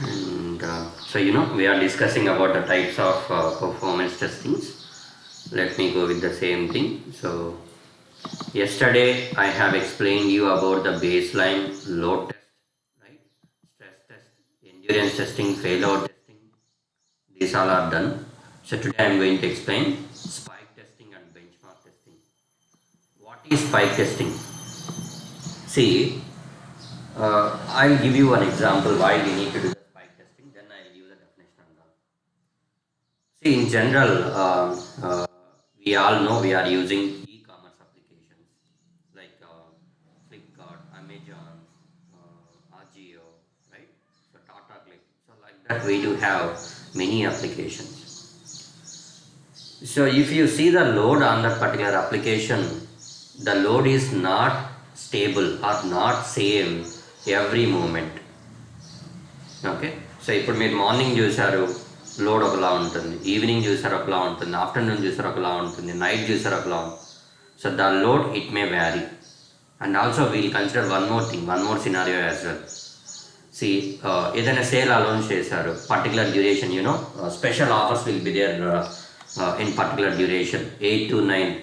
And we are discussing about the types of performance testings. Let me go with the same thing. So, yesterday I have explained you about the baseline load test, right? Stress test, endurance testing, failure testing. These all are done. So, today I am going to explain spike testing and benchmark testing. What is spike testing? See, I'll give you an example why we need to do the spike testing, then I'll give the definition and all. See, in general, we all know we are using e-commerce applications like Flipkart, Amazon, Ajio, right? So Tata Click. So like that, we do have many applications. So if you see the load on that particular application, the load is not stable or not same every moment. Okay so ఇప్పుడు మీరు morning చూసారు load ఒకలా ఉంటుంది, evening చూసారు ఒకలా ఉంటుంది, afternoon చూసారు ఒకలా ఉంటుంది, నైట్ చూసారు ఒకలా ఉంటుంది. So the load it may vary. And also we'll consider one more scenario as well. See ఏదైనా సేల్ అలౌన్స్ చేశారు particular duration, special offers will be there in particular duration 8 to 9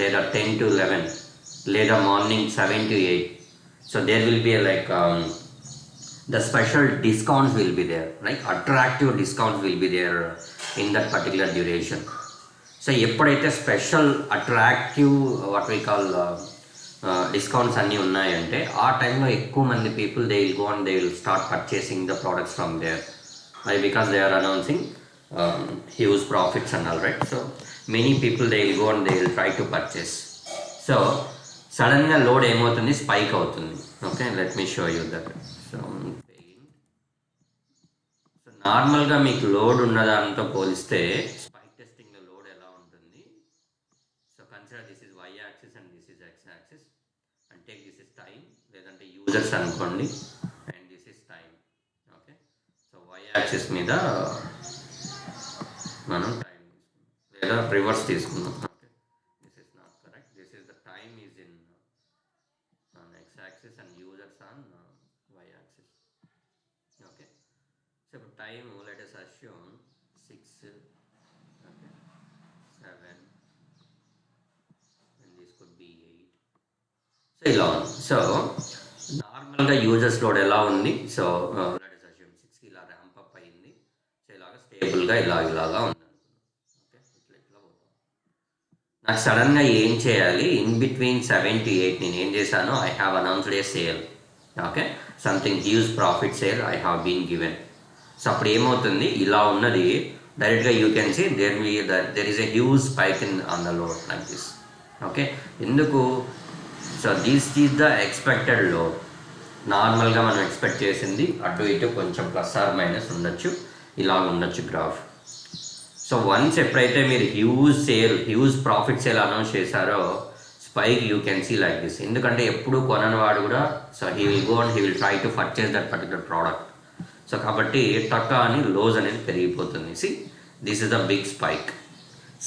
లేదా 10 to 11 లేదా morning 7 to 8. So there will be like the special discounts will be there, like attractive discounts will be there in that particular duration. So ఎప్పుడైతే special attractive what we call discounts అన్నీ ఉన్నాయంటే ఆ టైంలో ఎక్కువ మంది people they will go and they will start purchasing the products from there, because they are announcing huge profits and all, right? So many people they will go and they will try to purchase. So సడన్గా load ఏమవుతుంది, spike అవుతుంది. Okay, let me show you that. So నార్మల్గా మీకు load ఉన్నదాంతో పోలిస్తే spike టెస్టింగ్లో load ఎలా ఉంటుంది? So consider this is Y axis and this is X axis and take this is time, లేదంటే users అనుకోండి, and this is time. Okay, so Y axis మీద మనం time తీసుకున్నాం లేదా రివర్స్ తీసుకున్నాం. Okay, this is not correct. This is the time is in X axis and users on Y axis. Okay, so ఇప్పుడు time let us assume 6, okay, 7, and this could be 8. So ఇలా ఉంది. So నార్మల్గా users load ఎలా ఉంది? So let us assume 6కి ఇలా ramp up అయింది. So ఇలాగా స్టేబుల్గా ఇలాగా ఉంది అనుకున్నాం. ఓకే, ఇట్లా పోతాం. నాకు సడన్గా ఏం చేయాలి? ఇన్ బిట్వీన్ 7 to 8 నేను ఏం చేశాను? I have announced a sale. Okay, something huge profit sale I have been given. So అప్పుడు ఏమవుతుంది? ఇలా ఉన్నది డైరెక్ట్గా you can see there is a huge spike on the load like this. Okay, ఎందుకు? So this is the expected load. నార్మల్గా మనం expect చేసింది అటు ఇటు కొంచెం ప్లస్ ఆర్ మైనస్ ఉండొచ్చు, ఇలా ఉండొచ్చు గ్రాఫ్. సో వన్స్ ఎప్పుడైతే మీరు హ్యూజ్ ప్రాఫిట్ సేల్ అనౌన్స్ చేశారో spike you can see like this. ఎందుకంటే ఎప్పుడు కొనని వాడు కూడా so he will go and he will try to purchase that particular product. So కాబట్టి టక్కా అని లోజ్ అనేది పెరిగిపోతుంది. See this is the big spike.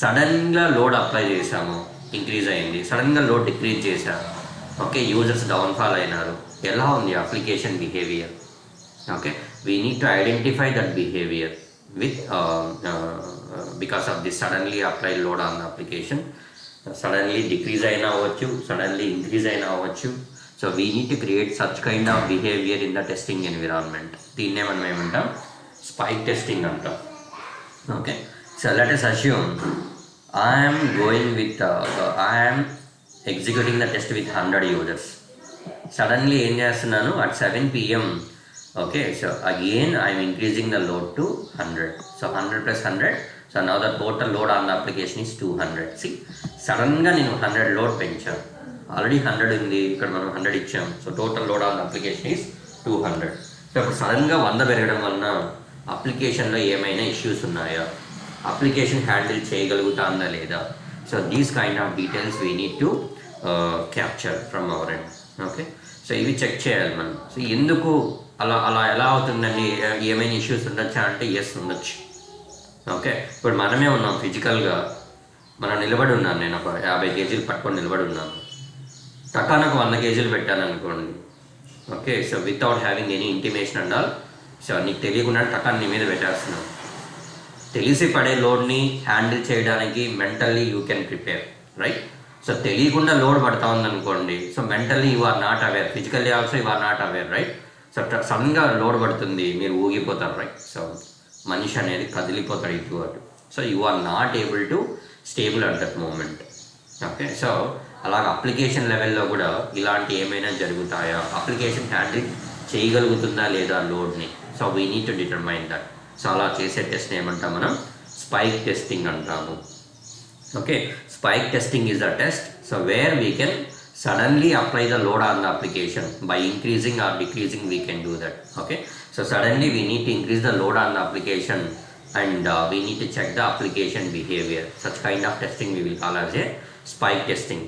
సడన్గా లోడ్ అప్లై చేసాము, ఇంక్రీజ్ అయింది. సడన్గా లోడ్ డిక్రీజ్ చేశాము, ఓకే, యూజర్స్ డౌన్ఫాల్ అయినారు. ఎలా ఉంది application behaviour? Okay, we need to identify that behaviour with because of this suddenly apply load on the application. Suddenly decrease అయినా అవ్వచ్చు, సడన్లీ ఇంక్రీజ్ అయినా అవ్వచ్చు. So we need to create such kind of behaviour in the testing environment. దీన్నే మనం ఏమంటాం? Spike testing అంటాం. Okay, so let us assume I'm executing the test with 100 users. Suddenly ఏం చేస్తున్నాను? At 7 PM, okay, so again I'm increasing the load to 100. So 100 + 100, so now the total load on the application is 200. See సడన్గా నేను 100 load పెంచాను. Already 100 ఉంది, ఇక్కడ మనం 100 ఇచ్చాం. So total load on the application is 200. So ఇప్పుడు సడన్గా 100 పెరగడం వలన అప్లికేషన్లో ఏమైనా ఇష్యూస్ ఉన్నాయా? అప్లికేషన్ హ్యాండిల్ చేయగలుగుతుందా లేదా? So these kind of details we need to capture from our end. Okay, so ఇవి చెక్ చేయాలి మనం. సో ఎందుకు అలా ఎలా అవుతుందండి? ఏమైనా ఇష్యూస్ ఉండొచ్చా అంటే ఎస్, ఉండొచ్చు. ఓకే, ఇప్పుడు మనమే ఉన్నాం ఫిజికల్గా, మనం నిలబడి ఉన్నాను, నేను ఒక 50 kgs పట్టుకొని నిలబడి ఉన్నాను. టకానకు 100 kgs పెట్టాను అనుకోండి. Okay, so without having any intimation and all so నీకు తెలియకుండా టకాన్ని నీ మీద పెట్టేస్తున్నావు. తెలిసి పడే లోడ్ని హ్యాండిల్ చేయడానికి mentally you can prepare, right? So తెలియకుండా లోడ్ పడతా ఉందనుకోండి, so mentally you are not aware, physically also you are not aware, right? So సడన్గా లోడ్ పడుతుంది, మీరు ఊగిపోతారు, రైట్? సో మనిషి అనేది కదిలిపోతాడు ఇటు అటు. So you are not able to stable at that moment. Okay, so అలాగ అప్లికేషన్ లెవెల్లో కూడా ఇలాంటి ఏమైనా జరుగుతాయా, అప్లికేషన్ హ్యాండిల్ చేయగలుగుతుందా లేదా లోడ్ని. So we need to determine that. So అలా చేసే టెస్ట్ ఏమంటాం మనం, స్పైక్ టెస్టింగ్ అంటాము. Okay, spike testing is a test so where we can suddenly apply the load on the application by increasing or decreasing, we can do that. Okay, so suddenly we need to increase the load on the application and we need to check the application behavior. Such kind of testing we will call as a spike testing.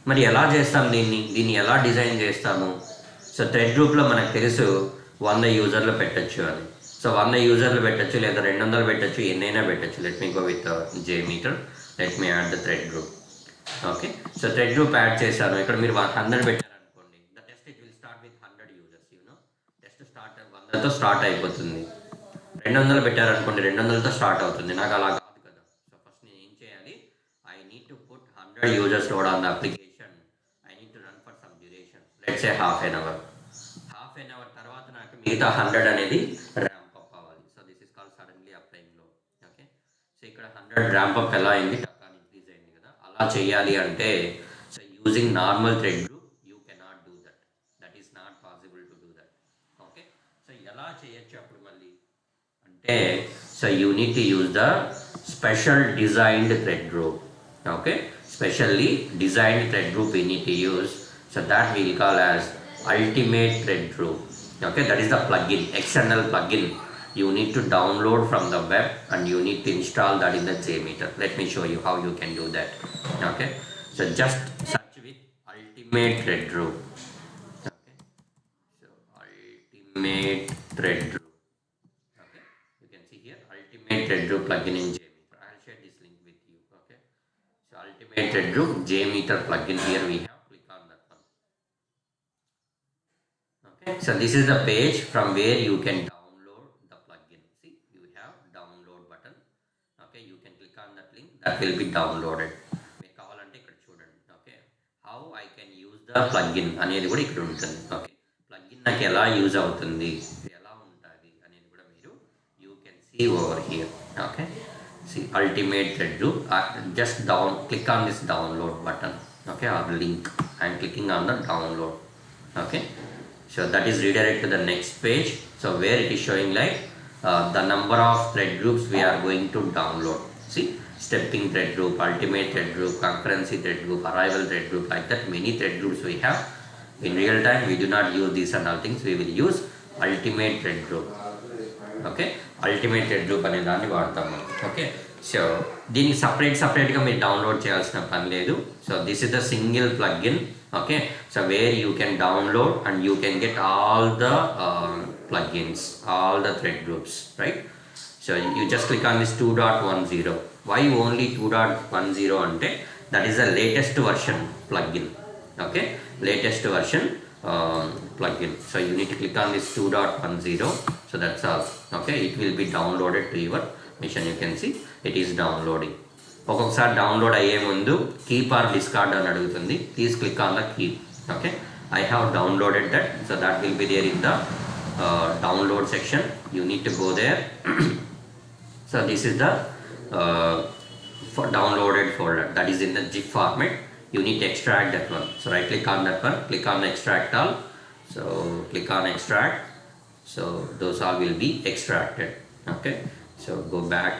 మరి ఎలా చేస్తాం దీన్ని ఎలా design చేస్తాము? So thread గ్రూప్లో మనకు తెలుసు 100 యూజర్లు పెట్టచ్చు అని. సో 100 యూజర్లు పెట్టచ్చు లేదా 200 పెట్టచ్చు, ఎన్నైనా పెట్టచ్చు. Let me go with JMeter. Let me add the thread group. Okay, so thread group add చేశాను. ఇక్కడ మీరు 100 పెట్టారనుకోండి, the test it will start with 100 users. Test start 100తో స్టార్ట్ అయిపోతుంది. 200 పెట్టారనుకోండి, 200తో స్టార్ట్ అవుతుంది. నాకు అలా కాదు కదా. సో ఫస్ట్ నేను ఏం చేయాలి, I need to put 100 users load on the application. I need to run for some duration, let's say half an hour. Half an hour తర్వాత నాకు మిగతా 100 అనేది ర్యాంప్ అప్ అవ్వాలి. So this is called suddenly applying load. Okay, so ఇక్కడ 100 ramp up ఎలా అయింది, increase అయింది కదా. అలా చేయాలి అంటే so using normal thread group you cannot do that. That is not possible to do that. Okay, so ఎలా చేయొచ్చు అప్పుడు మళ్ళీ అంటే, so you need to use the special designed thread group. Okay, specially designed thread group we need to use. So that will call as ultimate thread group. Okay, that is the plugin, external plugin you need to download from the web and you need to install that in the JMeter. Let me show you how you can do that. Okay, so just search with ultimate thread group. Okay, so ultimate thread group. Okay, you can see here ultimate thread group plugin in JMeter. I'll share this link with you. Okay, so ultimate thread group JMeter plugin, here we have. So this is the page from where you can download the plugin. See, you have download button. Okay, you can click on that link, that will be downloaded. మీకు కావాలంటే ఇక్కడ చూడండి. Okay, how I can use the plugin అనేది కూడా ఇక్కడ ఉంటుంది. Okay, plugin నాకు ఎలా యూజ్ అవుతుంది, ఎలా ఉంటుంది అనేది కూడా మీరు you can see over here. Okay, see ultimate thread group. Just click on this download button. Okay, or link. I am clicking on the download. Okay, so that is redirect to the next page. So where it is showing like the number of thread groups we are going to download. See, stepping thread group, ultimate thread group, concurrency thread group, arrival thread group, like that many thread groups we have. In real time we do not use these and all things, we will use ultimate thread group. Okay, ultimate thread group అనే దాన్ని వాడతాము. Okay, so దీనికి సపరేట్గా మీరు download చేయాల్సిన పని లేదు. So this is the single plugin. Okay, so where you can download and you can get all the plugins, all the thread groups, right? So you just click on this 2.10. Why only 2.10 ante, that is the latest version plugin. Okay, latest version plugin. So you need to click on this 2.10. So that's all. Okay, it will be downloaded to your machine. You can see it is downloading. ఒక్కొక్కసారి download అయ్యే ముందు keep or discard అని అడుగుతుంది. Please click on the keep. Okay, I have downloaded that. So that will be there in the download section. You need to go there. So this is the downloaded folder that is in the zip format. You need to extract that one. So right click on that one, click on extract all. So click on extract. So those all will be extracted. Okay, so go back.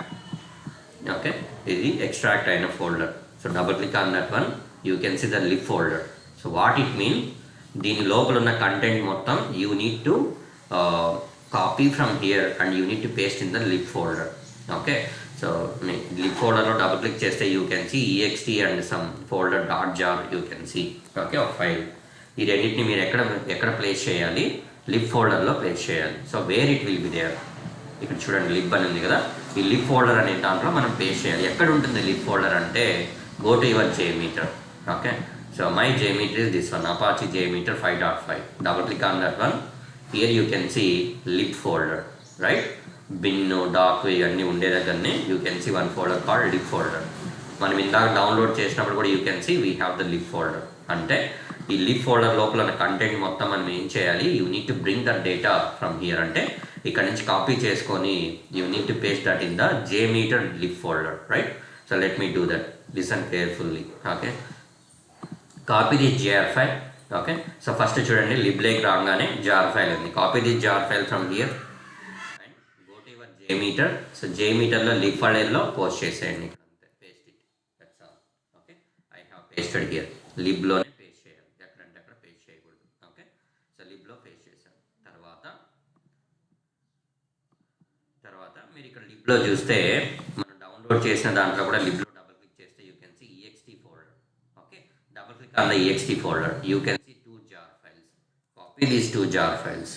Okay, this is the extract kind of folder. So double click on that one, you can see the lib folder. So what it means, దీని లోపల ఉన్న content మొత్తం you need to copy from here and you need to paste in the lib folder. Okay, so lib folder లో double click చేస్తే you can see ext and some folder .jar you can see. Okay, ఒక file. ఈ రెండింటిని మీరు ఎక్కడ place చేయాలి, lib ఫోల్డర్లో place చేయాలి. So where it will be there, ఇక్కడ చూడండి లిబ్ అని ఉంది కదా, ఈ లిబ్ ఫోల్డర్ అనే దాంట్లో మనం పేస్ట్ చేయాలి. ఎక్కడ ఉంటుంది లిబ్ ఫోల్డర్ అంటే, go to your JMeter. Okay, so my JMeter is this one, Apache JMeter 5.5. Double click on that one. Here you can see lib folder, right? Bin, doc ఇవన్నీ ఉండే దగ్గరనే you can see one folder called lib folder. మనం ఇందాక download చేసినప్పుడు కూడా you can see we have the lib folder. అంటే ఈ lib folder లోపల కంటెంట్ మొత్తం మనం ఏం చేయాలి, you need to bring that data from here. అంటే ఇక్కడ నుంచి కాపీ చేసుకొని you need to paste that in the JMeter lib folder, right? So let me do that, listen carefully. Okay, copy the jar file. Okay, so first చూడండి లిబ్లోకి రాగానే jar file ఉంది. Copy the jar file from here and go to your JMeter. So JMeterలో lib ఫైల్లో post చేసేయండి. ఇక్కడ అంతే, paste it, that's all. Okay, I have pasted here. లిబ్లోనే పేస్ట్ చేయాలి, ఎక్కడంటే అక్కడ పేస్ట్ చేయకూడదు. ఓకే, సో లిబ్లో పేస్ట్ చేశాను. తర్వాత మీరు ఇక్కడ లిబ్లో చూస్తే మనం డౌన్లోడ్ చేసిన దాంట్లో కూడా లిబ్లో డబుల్ క్లిక్ చేస్తే you can see ext folder. Okay, double click on the ext folder, you can see 2 jar files. Copy these 2 jar files.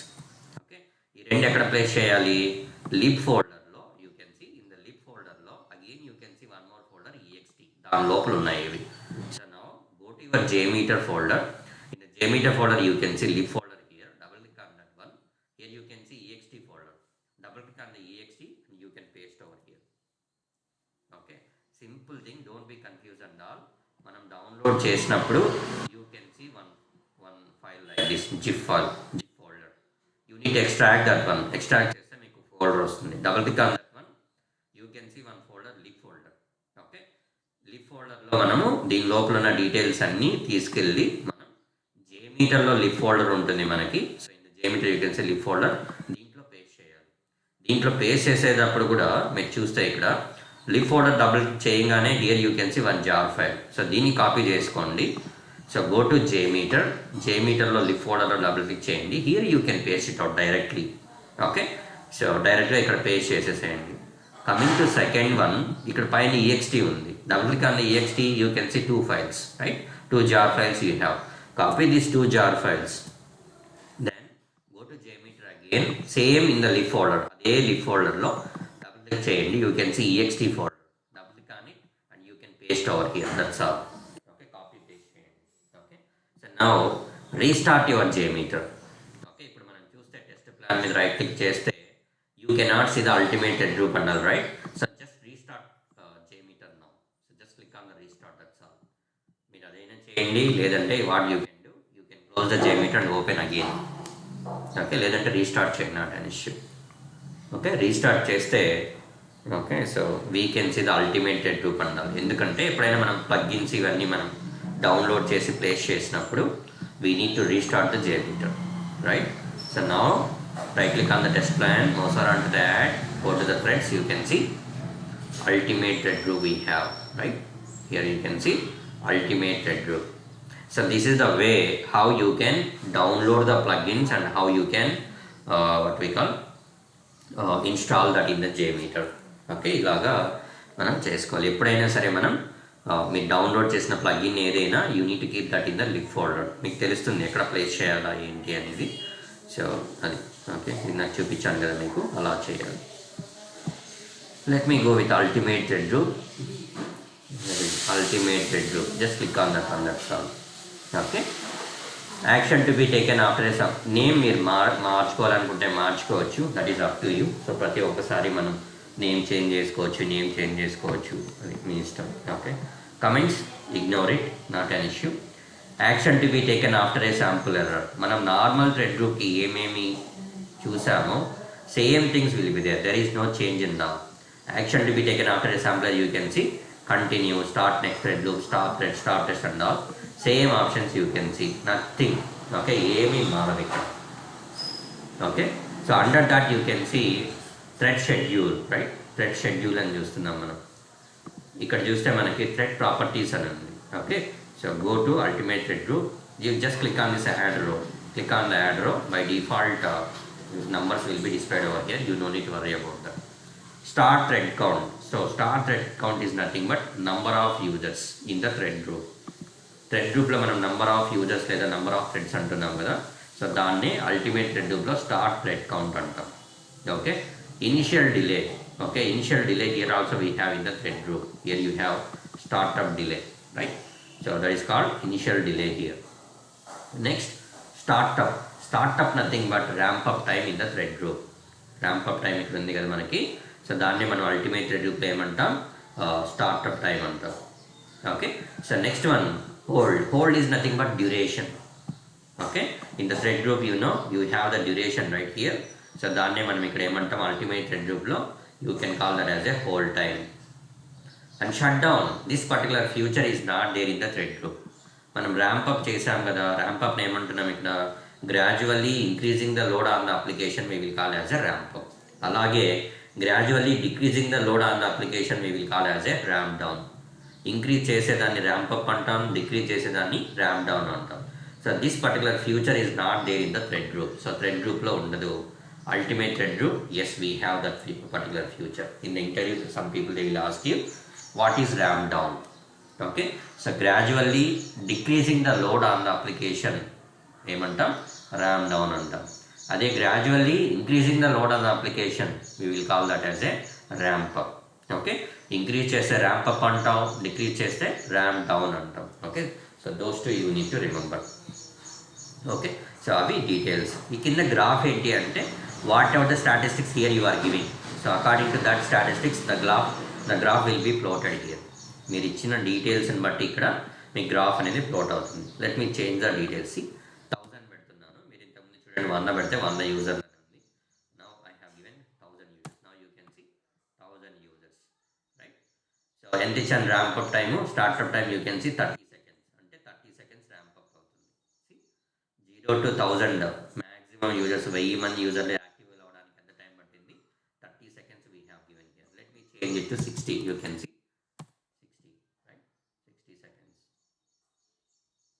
Okay, ఈ రెండు ఎక్కడ ప్లేస్ చేయాలి? లిబ్ ఫోల్డర్లో. You can see in the lib ఫోల్డర్లో again you can see one more folder ext, దాని లోపల ఉన్నాయి ఇవి. So now go to your JMeter folder. In the JMeter folder you can see lib folder here. Double click on that one. Here you can see ext folder. Double click on the ext and you can paste over here. Okay, simple thing, don't be confused and all. మనం download చేసినప్పుడు you can see one file like this, zip folder. You need to extract that one. Extract చేస్తే మీకు folder వస్తుంది. Double click on that one. You can see one folder, lib folder. Okay, lib folder లో మనము దీని లోపల ఉన్న details అన్ని తీసుకెళ్ళి మనం JMeter లో లిబ్ ఫోల్డర్ ఉంటుంది మనకి. So in the JMeter you can see lib folder. దీంట్లో పేస్ట్ చేసేటప్పుడు కూడా మీరు చూస్తే ఇక్కడ లిబ్ ఫోల్డర్ డబుల్ క్లిక్ చేయగానే here you can see one jar file. So దీన్ని కాపీ చేసుకోండి. సో గో టు JMeterలో లిబ్ ఫోల్డర్లో డబుల్ క్లిక్ చేయండి. Here you can paste it out directly. Okay, so డైరెక్ట్గా ఇక్కడ పేస్ట్ చేసేసేయండి. కమింగ్ టు సెకండ్ వన్, ఇక్కడ పైన ext ఉంది. Double click on the ext, you can see 2 files, right? 2 jar files you have. Copy these 2 jar files. Same in the lib folder, అదే lib ఫోల్డర్లో double click చేయండి. You can see ext folder. Double click on it and you can paste over here, that's all. Okay, copy paste చేయండి. Okay, so now restart your JMeter. Okay, ఇప్పుడు మనం చూస్తే test plan మీద right click చేస్తే you cannot see the ultimate group అన్నారు, right? So just restart JMeter now. So just click on the restart, that's all. మీరు అదైనా చేయండి, లేదంటే what you can do, you can close the JMeter and open again. Okay, లేదంటే restart చేయండి, not an issue. Okay, restart చేస్తే okay, so we can see the ultimate group అన్నారు. ఎందుకంటే ఎప్పుడైనా మనం ప్లగ్ఇన్స్ ఇవన్నీ మనం డౌన్లోడ్ చేసి ప్లేస్ చేసినప్పుడు we need to restart the JMeter, right? So now right click on the test plan, mouse around to that, go to the threads, you can see ultimate thread group we have, right? Here you can see ultimate thread group. So this is the way how you can download the plugins and how you can what we call install that in the JMeter. Okay, ఇలాగా మనం చేసుకోవాలి. ఎప్పుడైనా సరే మనం మీరు download చేసిన plugin ఏదైనా you need to keep that in the lib folder. మీకు తెలుస్తుంది ఎక్కడ ప్లేస్ చేయాలా ఏంటి అనేది. సో అది ఓకే, ఇది నాకు చూపించాను కదా మీకు, అలా చేయాలి. Let me go with ultimate thread group. Ultimate thread group, just click on that one, that's all. Okay, action to be taken after a some name. మీరు మార్చుకోవాలనుకుంటే మార్చుకోవచ్చు, that is up to you. So ప్రతి ఒక్కసారి మనం name change చేసుకోవచ్చు, అది మీ ఇష్టం. Okay, comments ignore it, not an issue. Action to be taken after a sample error. మనం నార్మల్ థ్రెడ్ గ్రూప్కి ఏమేమి చూసామో same things will be there is no change in the action to be taken after a sample. You can see continue, start next thread loop, start test and all same options you can see, nothing. Okay, ఏమీ మారదు ఇక్కడ. Okay, so under that you can see thread schedule, right? Thread schedule అని చూస్తున్నాం మనం. ఇక్కడ చూస్తే మనకి thread properties అని ఉంది. Okay, so go to ultimate thread group, you just click on this add row. Click on the add row. By default numbers will be displayed over here, you no need to worry about that. Start thread count. So start thread count is nothing but number of users in the thread group. Thread group లో మనం number of users లేదా number of threads అంటున్నాం కదా. So దాన్ని ultimate thread group లో start thread count అంటాం. Okay, initial delay. Okay, initial delay here also we have in the thread group. Here you have startup delay, right? So that is called initial delay here. Next startup nothing but ramp up time in the thread group. Ramp up time ఇక్కడ ఉంది కదా మనకి. So దాన్ని మనం ultimate thread గ్రూప్లో ఏమంటాం, startup time అంటాం. Okay, so next one hold is nothing but duration. Okay, in the thread group you have the duration right here. So దాన్నే మనం ఇక్కడ ఏమంటాం అల్టిమేట్ థ్రెడ్ గ్రూప్లో you can call that as a hold time. And shut down, this particular future is not there in the thread group. మనం ramp up చేసాం కదా, ర్యాంపప్ని ఏమంటున్నాం ఇక్కడ, gradually increasing the load on the application we will call as a ramp up. అలాగే gradually decreasing the load on the application we will call as a ramp down. Increase చేసేదాన్ని ramp up అంటాం, decrease చేసేదాన్ని ramp down అంటాం. So this particular future is not there in the thread group. So thread గ్రూప్లో ఉండదు. Ultimate thread group, yes, we have that particular future. In the interview, some people they will ask you, what is ramp down? Okay, so gradually decreasing the load on the application, ఏమంటాం ramp down అంటాం. అదే gradually increasing the load on the application, we will call that as a ramp up. Okay, increase చేస్తే ramp up అంటాం, decrease చేస్తే ramp down అంటాం. Okay, so those two you need to remember. Okay, so అవి details. ఈ కింద graph ఏంటి అంటే, whatever the statistics here you are giving, so according to that statistics the graph will be plotted here. మీరు ఇచ్చిన డీటెయిల్స్ని బట్టి ఇక్కడ మీ గ్రాఫ్ అనేది ప్లాట్ అవుతుంది. Let me change the details. 1000 పెడుతున్నాను, మీరు ఇంతకుముందు చూడండి 100 పెడితే 100 యూజర్లు ఉంది. Now I have given 1000 users. Now you can see 1000 users, right. So ఎంత ఇచ్చాను ramp up time, startup time you can see 30 seconds, అంటే 30 seconds ర్యాంప్ అప్ అవుతుంది. 0 to 1000 మ్యాక్సిమం యూజర్స్, 1000 మంది యూజర్లు యాక్టివ్ అవ్వడానికి ఎంత టైం పట్టింది, 30 seconds we have given here. Let me change it to 60. You can see 60, right? 60 seconds.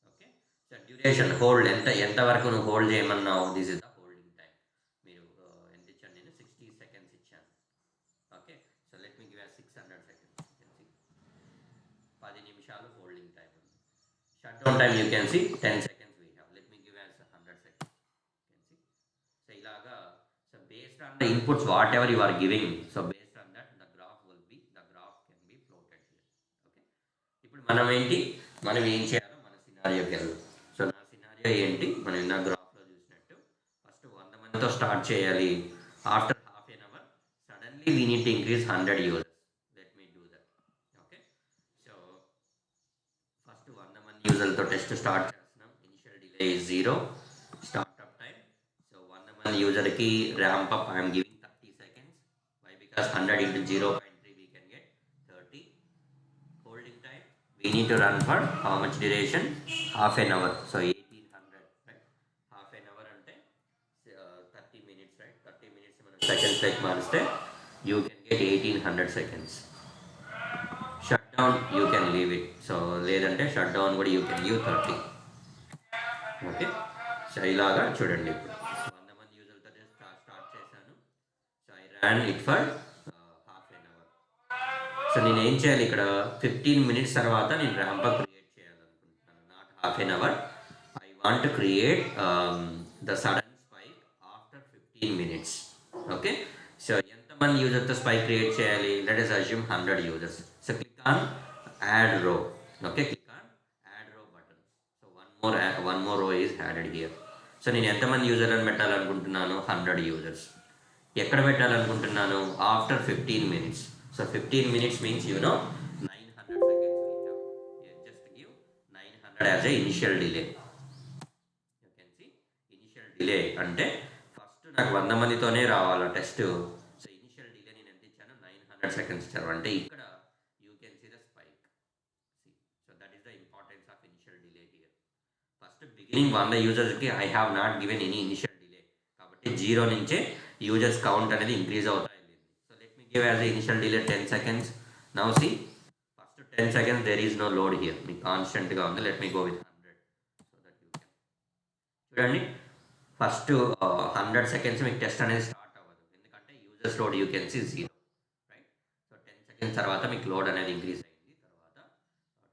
Okay, so duration, hold, ఎంత వరకు నువ్వు హోల్డ్ చేయమన్నావు, this is the holding time. మీరు ఎంత ఇచ్చాను, నేను 60 seconds ఇచ్చాను. Okay, so let me give 600 seconds. You can see 10 నిమిషాలు హోల్డింగ్ టైం ఉంది. Shut down time you can see 10 seconds. The inputs whatever you are giving, so based on that the graph can be plotted here. Okay, ఇప్పుడు మనం ఏం చేయాలో మన సినారియోకి వెళ్దాం. So నా scenario ఏంటి, మనం ఇందా గ్రాఫ్లో చూసినట్టు ఫస్ట్ 100 మందితో స్టార్ట్ చేయాలి. After half an hour suddenly we need to increase 100 users. Let me do that. Okay, so first 100 మంది యూజర్లతో టెస్ట్ స్టార్ట్ చేస్తున్నాం. Initial delay is 0. Startup time, so 100 మంది యూజర్కి ramp up I'm giving 30 seconds. Why? Because 100 into 0.3 we can get 30. Holding time, we need to run for how much duration, half an hour. So 1800, right? Half an hour ante 30 minutes, right? 30 minutes మనం seconds like మారిస్తే you can get 1800 seconds. Shut down you can leave it. So లేదంటే shut down కూడా you can give 30. Okay, so ఇలాగా చూడండి. ఇప్పుడు 100 మంది యూజర్లతో start చేశాను. So I ran it for half an hour. So నేను ఏం చేయాలి ఇక్కడ, 15 minutes తర్వాత నేను ర్యాంప్ అప్ క్రియేట్ చేయాలనుకుంటున్నాను. Not half an hour. I want to create the sudden spike after 15 minutes. Okay, so ఎంతమంది యూజర్తో స్పైక్ క్రియేట్ చేయాలి, let us assume 100 users. So click on add row. Okay, click on add రో button. So one more row is added here. So నేను ఎంతమంది యూజర్లను పెట్టాలనుకుంటున్నాను, 100 users. ఎక్కడ పెట్టాలనుకుంటున్నాను, after 15 minutes. So 15 minutes means 900 seconds we have. Just give 900 as a initial delay. You can see initial delay అంటే first నాకు 100 మందితోనే రావాలా test. So initial delay నేను ఎంత ఇచ్చాను, 900 seconds ఇచ్చాను. అంటే ఇక్కడ you can see the spike. So that is the importance of initial delay here. First beginning 100 యూజర్స్కి I have not given any initial delay, కాబట్టి 0 నుంచే యూజర్స్ కౌంట్ అనేది ఇంక్రీజ్ అవుతా వెళ్ళింది. So let me give as initial delay 10 seconds. Now see first 10 seconds there is no load here, మీకు కాన్స్టెంట్గా ఉంది. Let me go with 100. So that you can చూడండి, first 100 seconds మీకు టెస్ట్ అనేది start అవ్వదు, ఎందుకంటే users load you can see 0, right. So 10 seconds తర్వాత మీకు లోడ్ అనేది ఇంక్రీజ్ అయింది, తర్వాత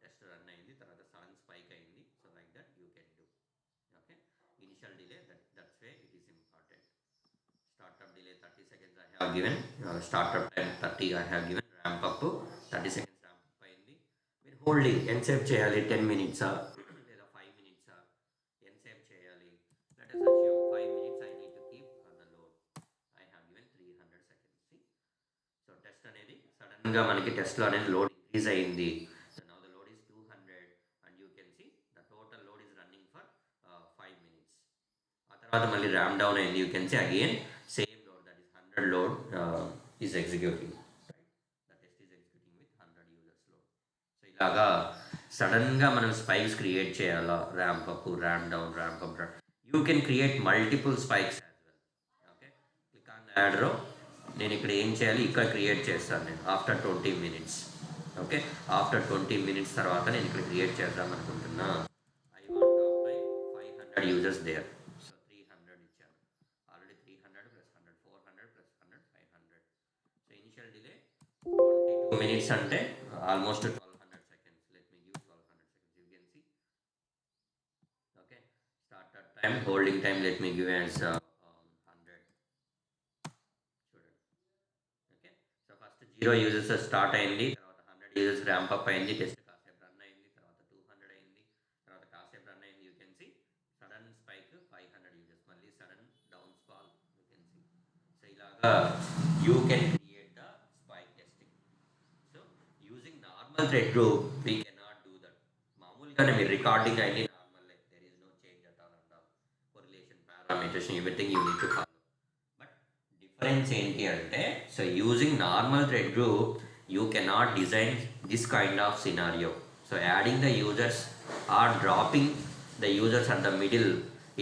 టెస్ట్ రన్ అయింది, తర్వాత సడన్ స్పైక్ అయింది. So like that you can do. Okay, initial delay that's way it is important. Startup delay 30 seconds I have given. Startup time 30 I have given. Ramp up 30 seconds ramp up అయింది. మీరు holding ఎంతసేపు చేయాలి, 10 minutes లేదా 5 minutes ఎంతసేపు చేయాలి, let us assume సడన్గా మనకి టెస్ట్లో అనేది లోడ్ ఇంక్రీజ్ అయింది. So now the load is 200 and you can see the total load is running for 5 minutes. ఆ తర్వాత మళ్ళీ ర్యామ్ డౌన్ అయింది. You can see again same load that is 100 load is executing. The test is executing with 100 users load. So ఇలాగా సడన్గా మనం spikes create చేయాలా, ramp up, ramp down, ramp up. You can create multiple spikes as well. Okay, click on add row. నేను ఇక్కడ ఏం చేయాలి, ఇక్కడ create చేస్తాను నేను after 20 minutes. Okay, after 20 minutes తర్వాత నేను ఇక్కడ క్రియేట్ చేద్దాం అనుకుంటున్నా. I want to apply 500 users there. So 300 ఇచ్చాను. Already 300 plus 100 400 plus 100 500. So initial delay 22 minutes అంటే almost 1200 seconds. Let me give 1200 seconds. You can see. Okay, start time, holding time let me give as 100. చూడండి. Okay, so first 0 users start అయింది, తర్వాత 100 users ramp up అయింది, test కాసేపు run అయింది, తర్వాత 200 అయింది, తర్వాత కాసేపు రన్ అయింది. You can see sudden spike 500 users, మళ్ళీ సడన్ డౌన్ స్పాల్. You can see. సో ఇలాగా you can create the spike testing. So using normal thread group we cannot do that. మామూలుగానే మీరు రికార్డింగ్ అయింది normal, there is no change at all and all. Correlation parameters everything you need to follow. But difference ఏంటి అంటే, so using normal thread group you cannot design this kind of scenario. So adding the users or dropping the users at the middle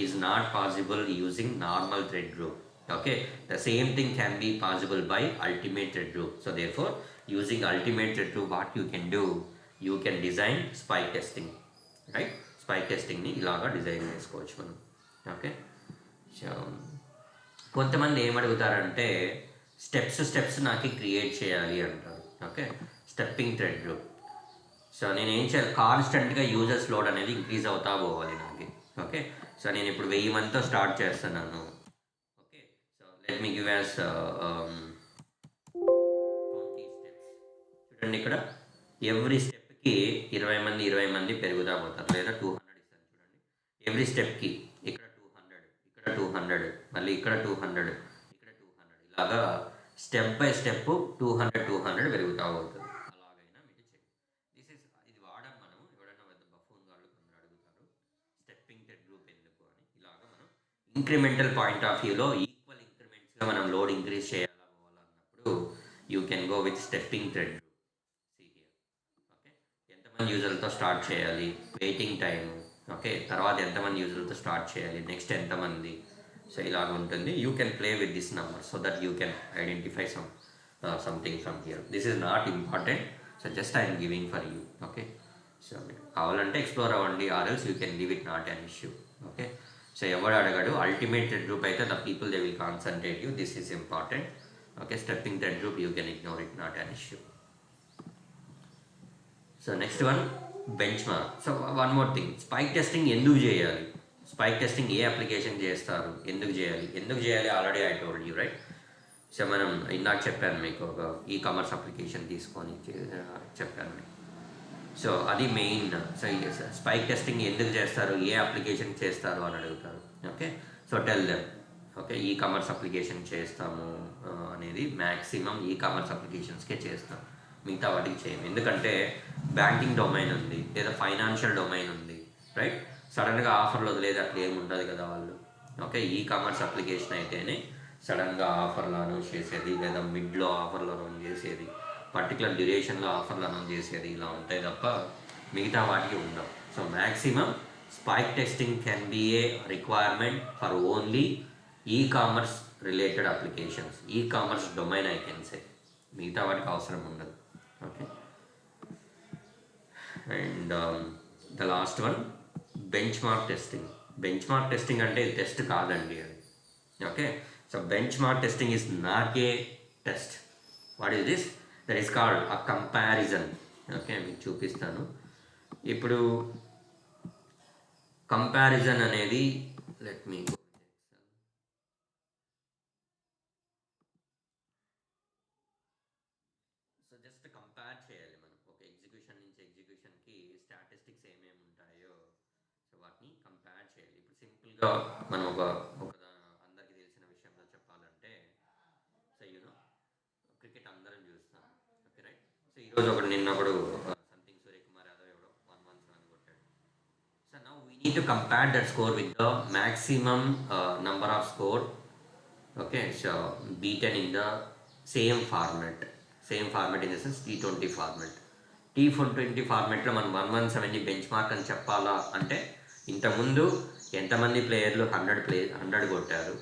is not possible using normal thread group. Okay, the same thing can be possible by ultimate thread group. So therefore using ultimate thread group what you can do, you can design spike testing, right? Spike testing ni ilaga design chesukochu manam. Okay, so కొంతమంది ఏమడుగుతారంటే steps నాకు create చేయాలి అంటారు. Okay, stepping thread group. So నేను ఏం చేయాలి, కాన్స్టెంట్గా users load అనేది increase అవుతా పోవాలి నాకు. ఓకే, సో నేను ఇప్పుడు 1000 మందితో స్టార్ట్ చేస్తున్నాను. Okay, so let me give as 20 steps. చూడండి, ఇక్కడ ఎవ్రీ స్టెప్కి 20 మంది పెరుగుతా పోతారు, లేదా 200 ఇస్తాను. చూడండి, ఎవ్రీ స్టెప్కి ఇక్కడ 200, ఇక్కడ 200, మళ్ళీ ఇక్కడ 200, ఇక్కడ 200, ఇలాగా స్టెప్ బై స్టెప్ 200 పెరుగుతూ పోతుంది. ఇది వాడడం మనం ఎవరైనా పెద్ద బఫూన్ వాళ్ళు కొందరు అడుగుతారు స్టెప్పింగ్ థ్రెడ్ గ్రూప్ ఎందుకు అని. ఇలాగ మనం ఇంక్రిమెంటల్ పాయింట్ ఆఫ్ వ్యూలో ఈక్వల్ ఇంక్రిమెంట్స్గా మనం లోడ్ ఇంక్రీజ్ చేయాలన్నప్పుడు you can go with stepping thread group. See here. Okay, ఎంతమంది యూజర్లతో స్టార్ట్ చేయాలి, వెయిటింగ్ టైం, ఓకే, తర్వాత ఎంతమంది యూజర్లతో స్టార్ట్ చేయాలి, నెక్స్ట్ ఎంతమంది. సో ఇలాగ ఉంటుంది. You can play with this number so that you can identify something from here. This is not important. So just I'm giving for you. Okay, so మీకు కావాలంటే explore అవ్వండి, or else you can leave it, not an issue. Okay, so ఎవడు అడగడు. Ultimate thread group అయితే the people they will concentrate you. This is important. Okay, stepping thread group you can ignore it, not an issue. So next one bench mark. So one more thing, spike testing ఎందుకు చేయాలి, spike testing ఏ application చేస్తారు, ఎందుకు చేయాలి already I told you, right? So మనం ఇందాక చెప్పాను మీకు, ఒక ఈ-కామర్స్ అప్లికేషన్ తీసుకొని చెప్పాను మీకు. సో అది మెయిన్. సో స్పైక్ టెస్టింగ్ ఎందుకు చేస్తారు, ఏ అప్లికేషన్ చేస్తారు అని అడుగుతారు. Okay, so tell them. Okay, e-commerce application చేస్తాము అనేది మ్యాక్సిమం ఈ-కామర్స్ అప్లికేషన్స్కే చేస్తాం, మిగతా వాటికి చేయము. ఎందుకంటే బ్యాంకింగ్ డొమైన్ ఉంది, లేదా ఫైనాన్షియల్ డొమైన్ ఉంది, రైట్? సడన్గా ఆఫర్లు వదిలేదు అట్లా ఏమి ఉండదు కదా వాళ్ళు. ఓకే, ఈ-కామర్స్ అప్లికేషన్ అయితేనే సడన్గా ఆఫర్లు అనౌన్స్ చేసేది, లేదా మిడ్లో ఆఫర్లు అనౌన్స్ చేసేది, పర్టికులర్ డ్యూరేషన్లో ఆఫర్లు అనౌన్స్ చేసేది, ఇలా ఉంటాయి తప్ప మిగతా వాటికి ఉండవు. So maximum spike testing can be a requirement for only e-commerce related applications, e-commerce domain I can say. మిగతా వాటికి అవసరం ఉండదు. Okay, and the last one benchmark testing. Benchmark testing అంటే టెస్ట్ కాదండి అది. Okay, so benchmark testing is not a test. What is this? That is called a comparison. Okay, మీకు చూపిస్తాను ఇప్పుడు. కంపారిజన్ అనేది, let me go. So just compare చేయాలి మనం, ఒక ఎగ్జిక్యూషన్ నుంచి ఎగ్జిక్యూషన్కి స్టాటిస్టిక్స్ ఏమేమి ఉంటాయో సో వాటిని కంపేర్ చేయాలి. ఇప్పుడు సింపుల్గా మనం ఒక అందరికీ తెలిసిన విషయంలో చెప్పాలంటే, సో యూనో క్రికెట్ అందరం చూస్తాం. Okay, right? సో ఈరోజు ఒకడు నిన్న ఒకడు సంథింగ్ సూర్యకుమార్ యాదవ్ ఎవడో 117 కొట్టాడు. So now we need to compare that score with the maximum number of score. Okay, so beaten in the same format. Same format in the sense T20 format. T20 ఫార్మాట్లో మనం 117ని bench mark అని చెప్పాలా అంటే ఇంతకుముందు ఎంతమంది ప్లేయర్లు 100 కొట్టారు,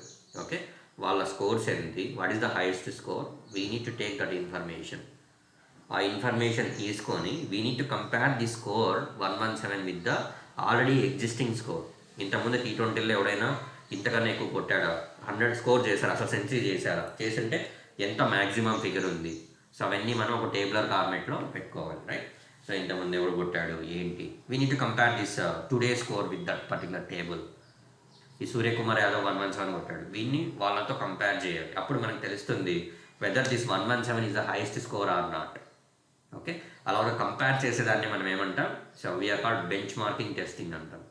okay, వాళ్ళ స్కోర్స్ ఏంటి, what is the highest score, we need to take that information. ఆ ఇన్ఫర్మేషన్ తీసుకొని we need to compare the score 117 with the already existing score. ఇంతకుముందు T20లో ఎవడైనా ఇంతకన్నా ఎక్కువ కొట్టాడా, 100 స్కోర్ చేశారు, అసలు సెంచరీ చేశారా, చేసింటే ఎంత మ్యాక్సిమం ఫిగర్ ఉంది. సో అవన్నీ మనం ఒక టేబులర్ ఫార్మాట్లో పెట్టుకోవాలి, రైట్. సో ఇంతమంది ఎవడు కొట్టాడు ఏంటి, we need to compare this today score with that particular table. ఈ సూర్యకుమార్ యాదవ్ 117 కొట్టాడు, వీన్ని వాళ్ళతో కంపేర్ చేయాలి. అప్పుడు మనకు తెలుస్తుంది whether this 117 is the highest score or not. Okay, అలా కంపేర్ చేసేదాన్ని మనం ఏమంటాం, so we are called benchmarking testing అంటాం.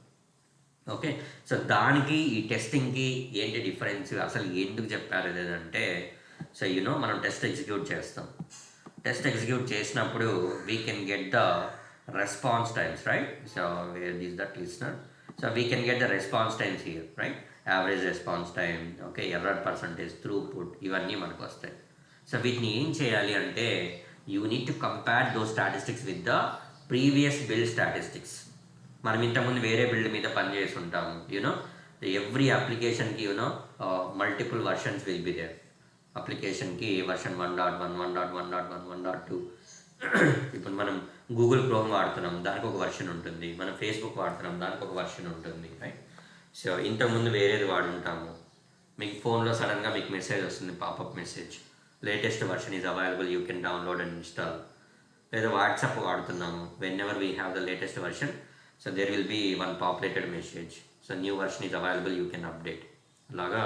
ఓకే, సో దానికి ఈ టెస్టింగ్కి ఏంటి డిఫరెన్స్, అసలు ఎందుకు చెప్పారు ఏదంటే, సో మనం టెస్ట్ ఎగ్జిక్యూట్ చేస్తాం. టెస్ట్ ఎగ్జిక్యూట్ చేసినప్పుడు we can get the response times, right. So where is that listener, so we can get the response times here, right. Average response time, okay, error percentage, throughput, ఇవన్నీ మనకు వస్తాయి. సో వీటిని ఏం చేయాలి అంటే you need to compare those statistics with the previous build statistics. మనం ఇంతకుముందు వేరే బిల్డ్ మీద పనిచేసి ఉంటాము. ఎవ్రీ అప్లికేషన్కి multiple versions will be there. అప్లికేషన్కి version 1.1, 1.1.1, 1.2. ఇప్పుడు మనం గూగుల్ క్రోమ్ వాడుతున్నాం, దానికి ఒక వర్షన్ ఉంటుంది. మనం ఫేస్బుక్ వాడుతున్నాం, దానికి ఒక వర్షన్ ఉంటుంది, రైట్. సో ఇంతకుముందు వేరేది వాడుంటాము. మీకు ఫోన్లో సడన్గా మీకు మెసేజ్ వస్తుంది, popup message, latest version is available, you can download and install. లేదా వాట్సాప్ వాడుతున్నాము, whenever we have the latest version, so there will be one populated message, so new version is available, you can update. అలాగా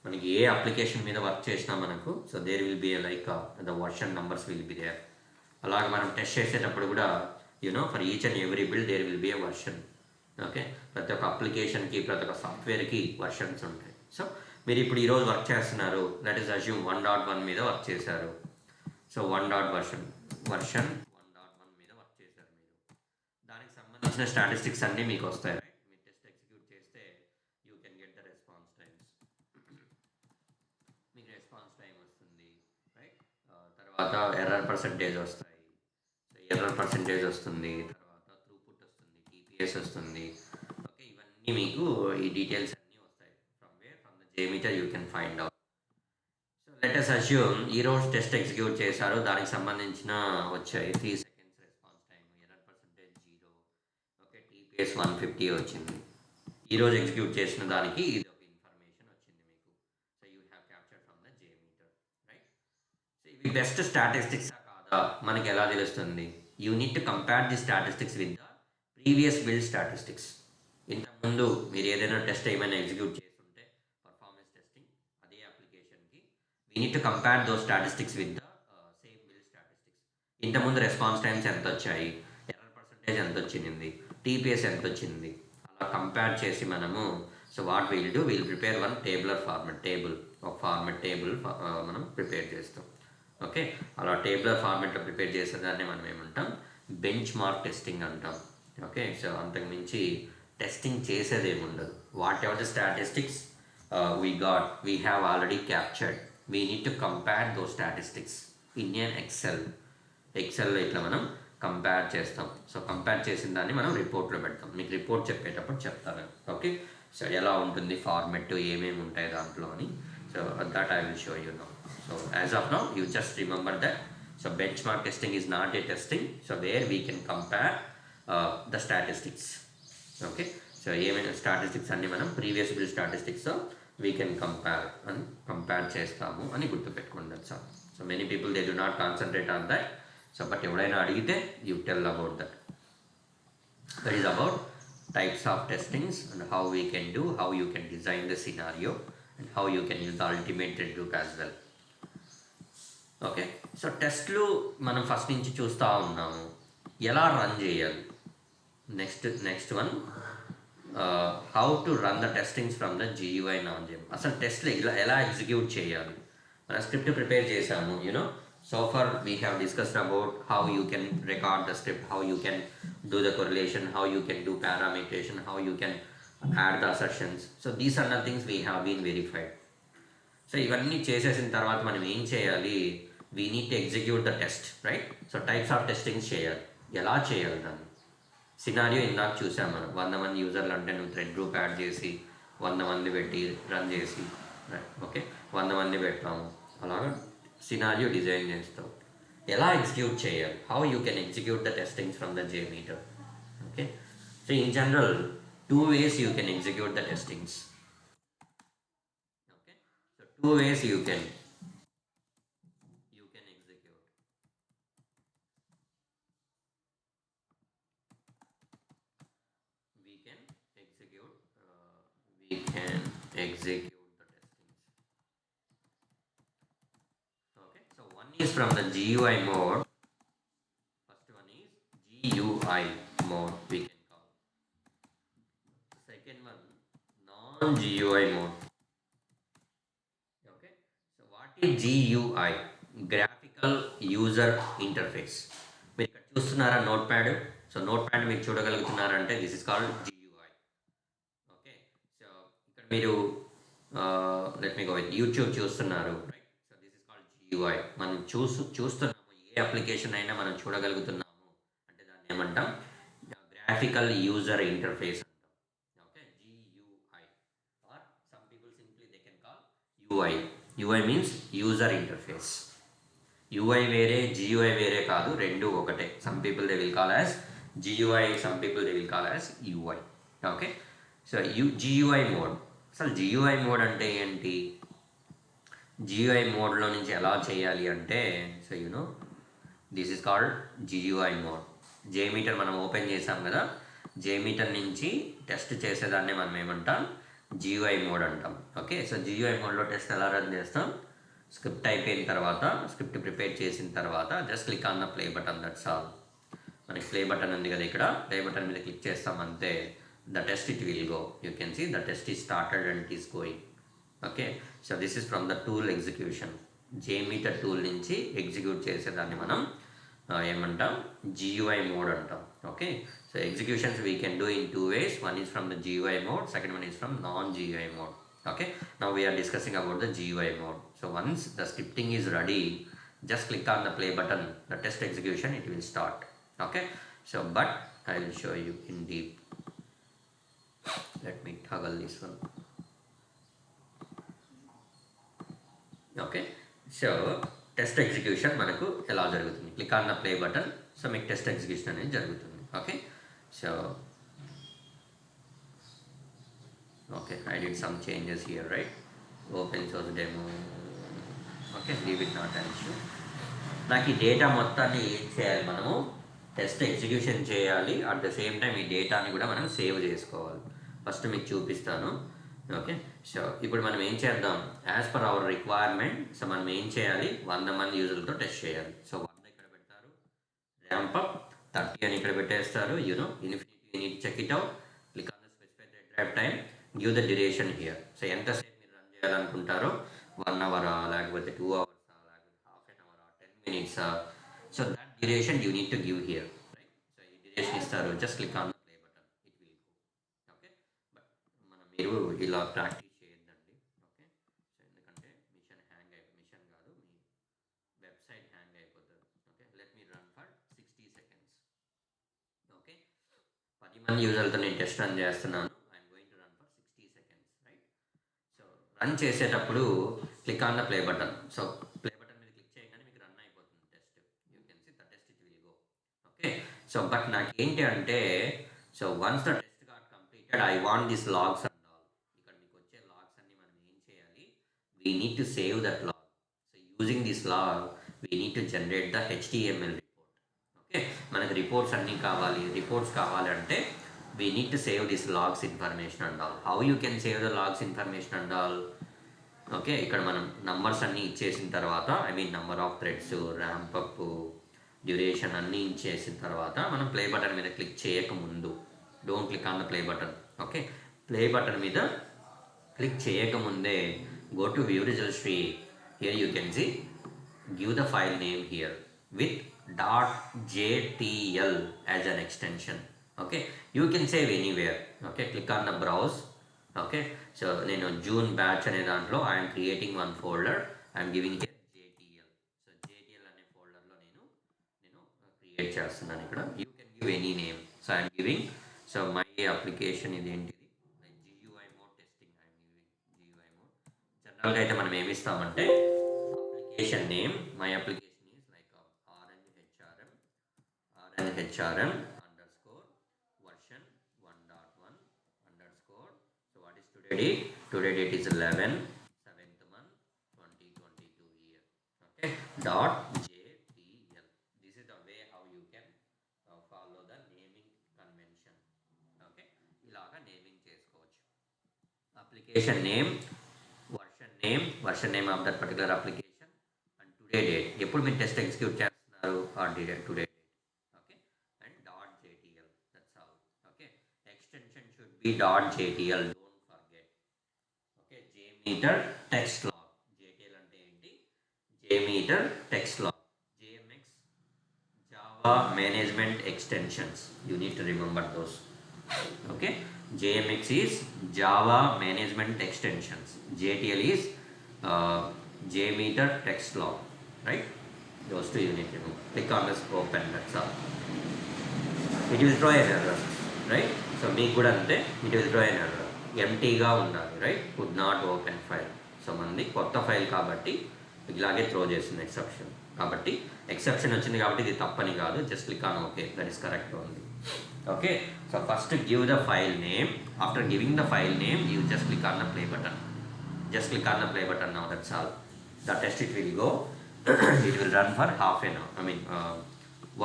మనకి ఏ application మీద work చేసినా మనకు, so there will be like the version numbers will be there. అలాగే మనం test చేసేటప్పుడు కూడా for each and every build there will B A version. Okay, ప్రతి ఒక్క అప్లికేషన్కి, ప్రతి ఒక్క సాఫ్ట్వేర్కి వర్షన్స్ ఉంటాయి. సో మీరు ఇప్పుడు ఈరోజు వర్క్ చేస్తున్నారు, దట్ ఈస్ అజ్యూమ్ 1.1 మీద వర్క్ చేశారు. సో 1. వర్షన్ 1.1 మీద వర్క్ చేశారు మీరు. దానికి సంబంధించిన స్టాటిస్టిక్స్ అన్నీ మీకు వస్తాయి, రైట్. మీరు టెస్ట్ ఎగ్జిక్యూట్ చేస్తే you can get the response times. మీకు రెస్పాన్స్ టైం వస్తుంది, రైట్. తర్వాత ఎర్రర్ పర్సంటేజ్ వస్తాయి. సో ఎర్రర్ పర్సంటేజ్ వస్తుంది, తర్వాత త్రూపుట్ వస్తుంది, టీపీఎస్ వస్తుంది. ఓకే, ఇవన్నీ మీకు ఈ డీటెయిల్స్ అన్నీ వస్తాయి. From the JMeter you can find out. So let us assume ఈరోజు టెస్ట్ ఎగ్జిక్యూట్ చేశారు, దానికి సంబంధించిన వచ్చాయి 3 seconds response time, error percentage 0, okay, TPS 150 వచ్చింది. ఈరోజు ఎగ్జిక్యూట్ చేసిన దానికి ఇది ఒక ఇన్ఫర్మేషన్ వచ్చింది మీకు. So you have captured from the JMeter, right. So ఇవి బెస్ట్ స్టాటిస్టిక్స్ కాదా మనకి ఎలా తెలుస్తుంది, you need to compare the statistics with the previous build statistics. ఇంతకుముందు మీరు ఏదైనా టెస్ట్ ఏమైనా ఎగ్జిక్యూట్ చేస్తుంటే పర్ఫార్మెన్స్ టెస్టింగ్, అదే అప్లికేషన్కి we need to compare those statistics with the same build statistics. ఇంతకుముందు రెస్పాన్స్ టైమ్స్ ఎంత వచ్చాయి, ఎర్రర్ పర్సంటేజ్ ఎంత వచ్చింది, టీపీఎస్ ఎంత వచ్చింది, అలా కంపేర్ చేసి మనము, so what will do, will prepare one tabular table, ఒక ఫార్మెట్ టేబుల్ మనం ప్రిపేర్ చేస్తాం. ఓకే, అలా టేబులర్ ఫార్మెట్లో ప్రిపేర్ చేసేదాన్ని మనం ఏమంటాం, బెంచ్ మార్క్ టెస్టింగ్ అంటాం. ఓకే, సో అంతకుమించి టెస్టింగ్ చేసేది ఏముండదు. What ever the statistics we have already captured, we need to compare those statistics in an ఎక్సెల్లో ఇట్లా మనం కంపేర్ చేస్తాం. సో కంపేర్ చేసిన దాన్ని మనం రిపోర్ట్లో పెడతాం. మీకు రిపోర్ట్ చెప్పేటప్పుడు చెప్తాను, ఓకే. సో ఎలా ఉంటుంది ఫార్మెట్, ఏమేమి ఉంటాయి దాంట్లో అని. So that I will show you now. So as of now you just remember that. So benchmark testing is not A testing, so where we can compare the statistics. Okay, so ఏమైనా statistics అన్ని మనం previous bill statistics we can compare చేస్తాము అని గుర్తుపెట్టుకోండి sir. So many people they do not concentrate on that. So but ఎవడైనా అడిగితే you tell about that. That is about types of testings and how we can do, how you can design the scenario and how you can use the ultimate loop as well. Okay, so టెస్ట్లు మనం first నుంచి చూస్తూ ఉన్నాము, ఎలా run చేయాలి. Next one, how to run the testings from the GUI non gem. అసలు టెస్ట్లు ఎలా ఎగ్జిక్యూట్ చేయాలి. మన స్క్రిప్ట్ ప్రిపేర్ చేసాము, So far we have discussed about how you can record the script, how you can do the correlation, how you can do parametration, how you can add the assertions. So these are the things we have been verified. So ఇవన్నీ చేసేసిన తర్వాత మనం ఏం చేయాలి, we need to execute the test, right? So types of testing చేయాలి. ఎలా చేయాలి దాన్ని? సినారియో ఇందాక చూసాం మనం, 100 మంది యూజర్లు అంటే నువ్వు థ్రెడ్ గ్రూప్ యాడ్ చేసి 100 మంది పెట్టి రన్ చేసి, ఓకే 100 మంది పెట్టాము, అలాగా సినారియో డిజైన్ చేస్తావు. ఎలా ఎగ్జిక్యూట్ చేయాలి, how you can execute the testings from the JMeter. Okay, so in general 2 ways you can execute the testings. Okay, so 2 ways you can execute. We can execute the testings. Okay, so one is from the GUI mode. First one is GUI mode, we can call. Second one, non-GUI mode. Okay, so what is GUI? Graphical User Interface. మీరు ఇక్కడ చూస్తున్నారా notepad? So notepad మీరు చూడగలుగుతున్నారంటే this is called GUI. Okay, so ఇక్కడ మీరు let me go with YouTube చూస్తున్నారు, right? So this is called GUI. మనం చూస్తున్నాము, ఏ అప్లికేషన్ అయినా మనం చూడగలుగుతున్నాము అంటే దాన్ని ఏమంటాం? గ్రాఫికల్ యూజర్ ఇంటర్ఫేస్ అంటాం. Okay, GUI, or some people simply they can call UI. UI means user interface. UI వేరే, GUI వేరే కాదు, రెండు ఒకటే. Some people they will call as GUI, some people they will call as UI. Okay, so GUI mode. అసలు GUI mode అంటే ఏంటి? GUI మోడ్లో నుంచి ఎలా చేయాలి అంటే, so this is called GUI mode. JMeter మనం ఓపెన్ చేసాం కదా, JMeter నుంచి టెస్ట్ చేసేదాన్ని మనం ఏమంటాం? GUI మోడ్ అంటాం. ఓకే, సో GUI మోడ్లో టెస్ట్ ఎలా రన్ చేస్తాం? స్క్రిప్ట్ అయిపోయిన తర్వాత, స్క్రిప్ట్ ప్రిపేర్ చేసిన తర్వాత just click on the play button, that's all. మనకి ప్లే బటన్ ఉంది కదా, ఇక్కడ ప్లే బటన్ మీద క్లిక్ చేస్తాం అంతే. The test it will go. You can see the test is started and it is going. Okay, so this is from the tool execution. JMeter tool నుంచి execute చేసేదాన్ని మనం ఏమంటాం? GUI మోడ్ అంటాం. Okay, so executions we can do in 2 ways. One is from the GUI mode, second one is from non-GUI mode. Okay, now we are discussing about the GUI mode. So once the scripting is ready, just click on the play button, the test execution, it will start. Okay, so but I will show you in deep. Let me toggle this one. Okay, so test execution మనకు ఎలా జరుగుతుంది? Click on the play button, so మీకు test execution అనేది జరుగుతుంది. Okay, so okay, I did some changes here, right? Open source demo. Okay, leave it, not an issue. నాకు ఈ data మొత్తాన్ని ఏం చేయాలి? మనము టెస్ట్ ఎగ్జిక్యూషన్ చేయాలి, అట్ ద సేమ్ టైం ఈ డేటాని కూడా మనం సేవ్ చేసుకోవాలి. ఫస్ట్ మీకు చూపిస్తాను. ఓకే, సో ఇప్పుడు మనం ఏం చేద్దాం? As per hour requirement, so మనం ఏం చేయాలి? 100 మంది యూజర్లతో టెస్ట్ చేయాలి. సో 100 ఇక్కడ పెడతారు, ర్యాంప్ అప్ 30 అని ఇక్కడ పెట్టేస్తారు. Infinity you need check it out, click on the specify thread drive time, give the duration here. So ఎంతసేపు మీరు రన్ చేయాలనుకుంటారో, 1 అవరా, లేకపోతే 2 అవర్సా, లేకపోతే హాఫ్ ఎన్ అవరా, 10 మినిట్సా, so that duration you need to give here, right? So ఈ duration ఇస్తారు, just click on the play button, it will go. Okay, but మీరు ఇలా ప్రాక్టీస్ చేయొద్దండి. ఓకే, సో ఎందుకంటే మిషన్ కాదు, మీ వెబ్సైట్ హ్యాంగ్ అయిపోతుంది. Okay, let me run for 60 seconds. Okay, 10 మంది యూజర్లతో నేను టెస్ట్ రన్ చేస్తున్నాను. I'm going to run for 60 seconds, right? So run చేసేటప్పుడు click on the play button. So play button మీద క్లిక్ చేయగానే మీకు రన్ అయిపోతుంది test. You can see the test it will go. Okay, so but నాకు ఏంటి అంటే, so once the test got completed, I want this logs and all. ఇక్కడ మీకు వచ్చే లాగ్స్ అన్ని మనం ఏం చేయాలి? We need to save that log. So using this log we need to generate the HTML report. Okay, మనకు reports అన్నీ కావాలి. రిపోర్ట్స్ కావాలంటే we need to save this logs information and all. How you can save the logs information and all? Okay, ఇక్కడ మనం numbers అన్నీ ఇచ్చేసిన తర్వాత, I mean number of threads, ramp up, duration అన్నీ ఇచ్చేసిన తర్వాత, మనం ప్లే బటన్ మీద క్లిక్ చేయకముందు, don't click on the play button. Okay, play button మీద క్లిక్ చేయకముందే go to view result tree. Here you can see give the file name here with .jtl as an extension. Okay, you can save anywhere. Okay, click on the browse. Okay, so June batch ane dantlo I am creating one folder. I am giving here jtl. So jtl ane folder lo నేను create చేస్తున్నాను ఇక్కడ. You can give any name. So I am giving, so my application ఇదేంటిది, GUI mode testing I am giving GUI mode. జనరల్గా అయితే మనం ఏమి ఇస్తామంటే application name, my application is like RNHRM underscore version 1.1 underscore. So what is today date? Today date is 11 7th month 2022 year. Okay, dot JTL. This is the way how you can follow the naming convention. Okay, ilaga naming chesukochu. Application name, version name of that particular application, and today date. ఎప్పుడు మీరు test execute చేస్తున్నారు ఆ date, today date. Okay, and dot JTL. That's all. Okay, extension should be dot JTL, don't forget. Okay, JMeter text log. JTL అంటే ఏంటి? JMeter text log. JMX Java management extensions, you need to remember those. Okay, JMX is Java Management Extensions. JTL is JMeter Text Log. Right? Those two you need to know. Click on this open. That's all. It will throw an error. Right? So make good ante it will throw an error. Empty ga undali. Right? Could not open file. So mandi kotta file kabatti ilage throw చేస్తుంది exception. కాబట్టి exception వచ్చింది కాబట్టి ఇది తప్పని కాదు. Just click on OK. That is correct only. Okay, so first give the file name. After giving the file name, you just click on the play button. Just click on the play button now. That's all. The test it will go. It will run for half an hour.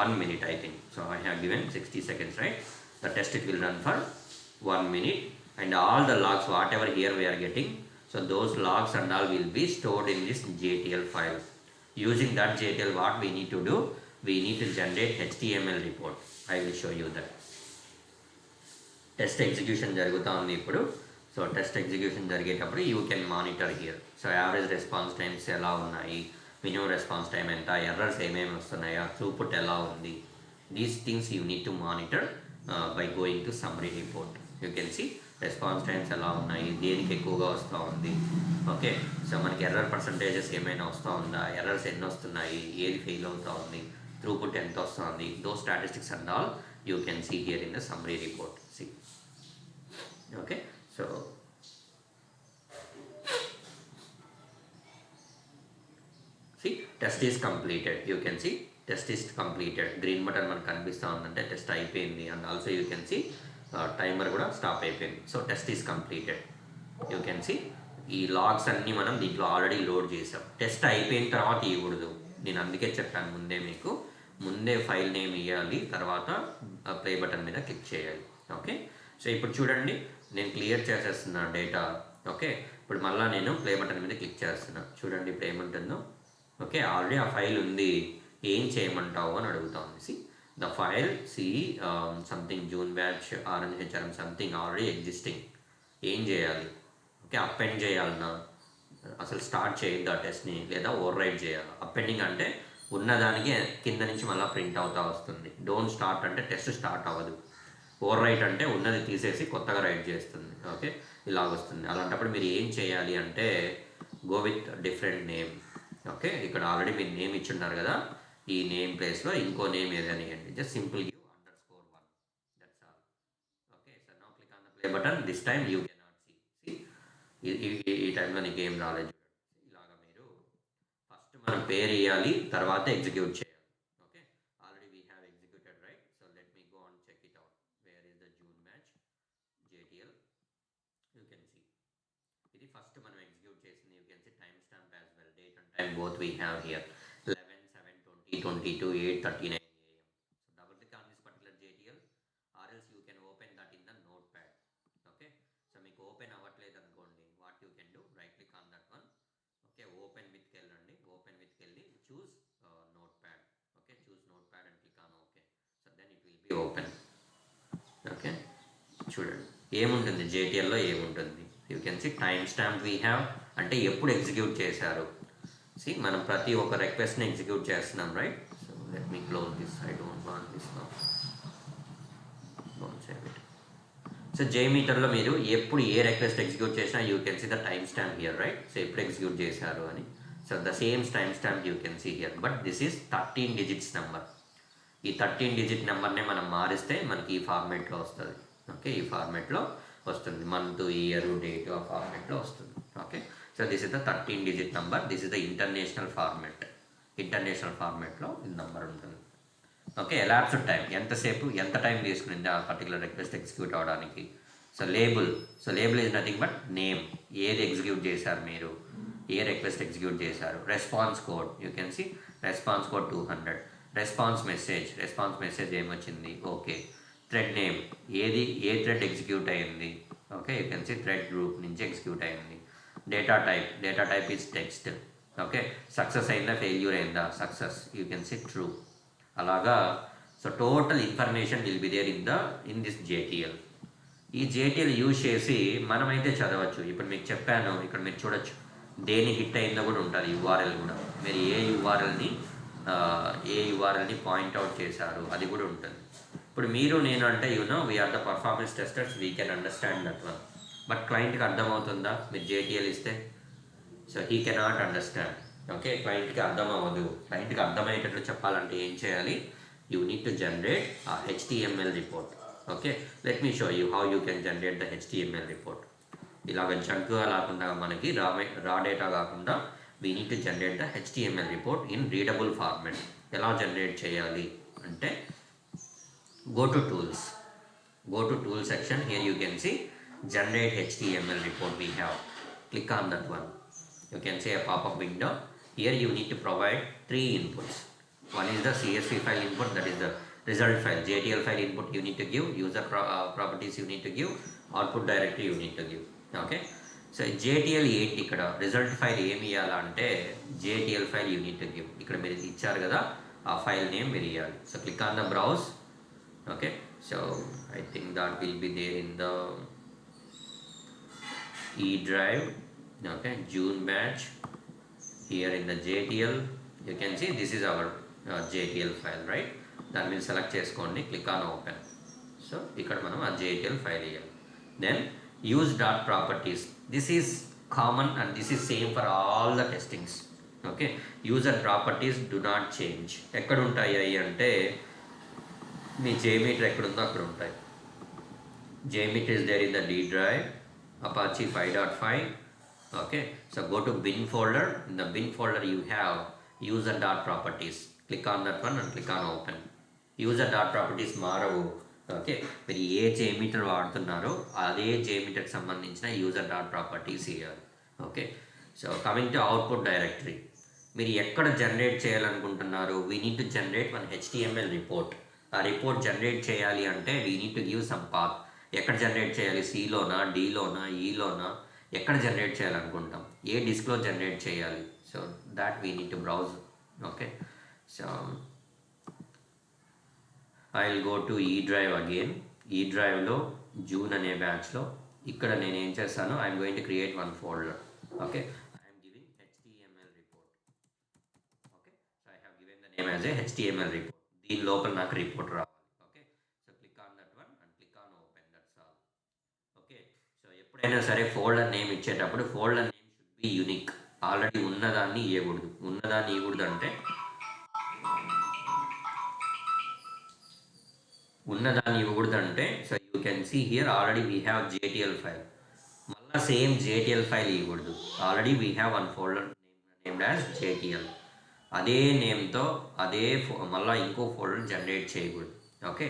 1 minute I think. So I have given 60 seconds, right? The test it will run for 1 minute, and all the logs whatever here we are getting, so those logs and all will be stored in this JTL file. Using that JTL, what we need to do? We need to generate HTML report. I will show you that. Test execution జరుగుతూ ఉంది ఇప్పుడు. So test execution జరిగేటప్పుడు you can monitor here. So average response times ఎలా ఉన్నాయి, minimum response time ఎంత, errors ఏమేమి వస్తున్నాయా, throughput ఎలా ఉంది, these things you need to monitor by going to summary report. You can see response times ఎలా ఉన్నాయి, దేనికి ఎక్కువగా వస్తూ ఉంది. ఓకే, సో మనకి ఎర్రర్ పర్సంటేజెస్ ఏమైనా వస్తూ ఉందా, ఎర్రర్స్ ఎన్ని వస్తున్నాయి, ఏది ఫెయిల్ అవుతూ ఉంది, throughput ఎంత వస్తుంది, those statistics and all you can see here in the summary report. See, okay, so see test is completed. You can see test is completed. Green button మనకు కనిపిస్తూ ఉందంటే టెస్ట్ అయిపోయింది. And also you can see timer కూడా stop అయిపోయింది. So test is completed. You can see ఈ logs అన్నీ మనం దీంట్లో ఆల్రెడీ లోడ్ చేసాం. టెస్ట్ అయిపోయిన తర్వాత ఇవ్వకూడదు. నేను అందుకే చెప్పాను ముందే ఫైల్ నేమ్ ఇవ్వాలి, తర్వాత ప్లే బటన్ మీద క్లిక్ చేయాలి. ఓకే, సో ఇప్పుడు చూడండి నేను క్లియర్ చేసేస్తున్నాను డేటా. ఓకే, ఇప్పుడు మళ్ళీ నేను ప్లే బటన్ మీద క్లిక్ చేస్తున్నాను. చూడండి ఇప్పుడు ఏముంటుందో. ఓకే, ఆల్రెడీ ఆ ఫైల్ ఉంది, ఏం చేయమంటావు అని అడుగుతాను. See the file something June batch RNHRM something already existing. ఏం చేయాలి? ఓకే, అపెండ్ చేయాలన్నా, అసలు స్టార్ట్ చేయొద్దు ఆ టెస్ట్ని, లేదా ఓవర్ రైట్ చేయాలి. అపెండింగ్ అంటే ఉన్నదానికి కింద నుంచి మళ్ళీ ప్రింట్ అవుతా వస్తుంది. డోంట్ స్టార్ట్ అంటే టెస్ట్ స్టార్ట్ అవ్వదు. ఓవర్ రైట్ అంటే ఉన్నది తీసేసి కొత్తగా రైట్ చేస్తుంది. ఓకే, ఇలాగ వస్తుంది. అలాంటప్పుడు మీరు ఏం చేయాలి అంటే go with different name. Okay, ఇక్కడ ఆల్రెడీ మీరు నేమ్ ఇచ్చున్నారు కదా, ఈ నేమ్ ప్లేస్లో ఇంకో నేమ్ ఏదైనా ఇవ్వండి. Just simple give _1. That's all. Okay, so now click on the play button. This time you cannot see. ఈ టైంలో నీకు ఏం రాలేదు. ఇలాగా మీరు ఫస్ట్ మనం పేరు ఇవ్వాలి, తర్వాత ఎగ్జిక్యూట్ చేయాలి. Okay, already we have executed, right? So let me go and check it out. Where is the June batch JTL? You can see ఇది ఫస్ట్ మనం ఎగ్జిక్యూట్ చేసింది. You can see time stamp as well, date and time both we have here 11/7/2022 8:39 AM. So double click on this particular JTL, or else you can open that in the notepad. Okay, so మీకు open అవ్వట్లేదు అనుకోండి, what you can do, right click on that one. Okay, open విత్కి వెళ్ళండి. Open విత్కి వెళ్ళి choose notepad. Okay, choose notepad and click on okay. So then it will be open. Okay, చూడండి ఏముంటుంది JTLలో ఏముంటుంది. You can see time stamp we have, అంటే ఎప్పుడు ఎగ్జిక్యూట్ చేశారు. See, మనం ప్రతి ఒక్క రిక్వెస్ట్ని ఎగ్జిక్యూట్ చేస్తున్నాం, right? So let me close this, I don't want this now, don't save it. So JMeterలో మీరు ఎప్పుడు ఏ రిక్వెస్ట్ ఎగ్జిక్యూట్ చేసినా you can see the time stamp here, right? So ఎప్పుడు ఎగ్జిక్యూట్ చేశారు అని. So the same time stamp you can see here, but this is 13 digits number. ఈ 13 digit నెంబర్నే మనం మారిస్తే మనకి ఈ ఫార్మేట్లో వస్తుంది. ఓకే, ఈ ఫార్మేట్లో వస్తుంది, మంత్, ఇయర్, డేట్ ఆ ఫార్మేట్లో వస్తుంది. Okay, so this is the 13 digit number. This is the international format. International ఫార్మేట్లో ఈ నెంబర్ ఉంటుంది. ఓకే, ఎలాప్స్డ్ టైం, ఎంత టైం తీసుకునింది ఆ పర్టికులర్ రిక్వెస్ట్ ఎగ్జిక్యూట్ అవ్వడానికి. So label is nothing but name, ఏది ఎగ్జిక్యూట్ చేశారు మీరు, ఏ రిక్వెస్ట్ ఎగ్జిక్యూట్ చేశారు. Response code, you can see response code 200. Response message ఏమొచ్చింది, ఓకే. థ్రెడ్ నేమ్, ఏ థ్రెడ్ ఎగ్జిక్యూట్ అయింది, okay, you can see thread group నుంచి ఎగ్జిక్యూట్ అయింది. Data type is text. Okay, success అయిందా, ఫెయిల్యూర్ అయిందా, success, you can see true. అలాగా. So total information will be there in this JTL. ఈ JTL use చేసి మనమైతే చదవచ్చు. ఇప్పుడు మీకు చెప్పాను, ఇక్కడ మీరు చూడొచ్చు దేని హిట్ అయిందో కూడా ఉంటుంది, URL కూడా. మీరు ఏ యుఆర్ఎల్ని పాయింట్అవుట్ చేశారు అది కూడా ఉంటుంది. ఇప్పుడు మీరు నేను అంటే we're the performance testers, we can understand that one. But క్లయింట్కి అర్థమవుతుందా మీరు JTL ఇస్తే? So he cannot understand. Okay, క్లయింట్కి అర్థం అవ్వదు. క్లయింట్కి అర్థమయ్యేటట్లు చెప్పాలంటే ఏం చేయాలి? You need to generate a HTML report. Okay, let me show you how you can generate the HTML report. ఇలాగ జంక్గా కాకుండా, మనకి రా డేటా కాకుండా, we need to generate the HTML report in readable format. ఎలా generate చేయాలి అంటే, go to tool section. Here you can see generate HTML report we have. Click on that one. You can see a pop-up window. Here you need to provide 3 inputs. One is the CSV file input, that is the result file. JTL file input you need to give. User properties you need to give. Output directory you need to give. Okay, so JTL ఏంటి, ఇక్కడ result file ఏమి ఇవ్వాలంటే JTL file you need to give. ఇక్కడ మీరు ఇచ్చారు కదా, ఆ file name మీరు ఇవ్వాలి. So click on the browse. Okay, so I think that will be there in the E drive. Okay, June batch. Here in the JTL you can see this is our JTL file, right? Then we'll select చేసుకోండి, click on open. So ఇక్కడ మనం ఆ JTL file ఇవ్వాలి. Then use dot properties. This is common and this is same for all the testings. Okay, user properties do not change. ఎక్కడ ఉంటాయి అంటే, మీ JMeter ఎక్కడుందో అక్కడ ఉంటాయి. JMeter is there in the D drive, Apache 5.5. Okay, so go to bin folder. In the bin folder you have user.properties. Click on that one and click on open. User.properties మారవు. Okay, మీరు ఏ JMeter వాడుతున్నారో అదే JMeterకి సంబంధించిన user.properties ఇవ్వాలి. Okay, so coming to output directory, మీరు ఎక్కడ generate చేయాలనుకుంటున్నారు? We need to generate one HTML report. ఆ report generate చేయాలి అంటే we need to give some path. ఎక్కడ జనరేట్ చేయాలి? Cలోనా, Dలోనా, Eలోనా, ఎక్కడ జనరేట్ చేయాలనుకుంటాం, ఏ డిస్క్లో జనరేట్ చేయాలి? So that we need to browse. Okay, so I will go to E drive again. E driveలో June అనే బ్యాచ్లో ఇక్కడ నేను ఏం చేస్తాను, I'm going to create one folder. Okay, I'm giving HTML report. Okay, so I have given the name as a HTML report. దీని లోపల నాకు రిపోర్ట్ రావాలి. Okay, so click on that one and click on open, that's all. Okay, so ఎప్పుడైనా సరే folder name ఇచ్చేటప్పుడు folder name should be unique. Already ఉన్నదాన్ని ఇవ్వకూడదు అంటే so you can see here already we have JTL file. మళ్ళీ same JTL file ఇవ్వకూడదు. Already we have one folder named as JTL. అదే నేమ్తో మళ్ళీ ఇంకో ఫోల్డర్ జనరేట్ చేయకూడదు. Okay,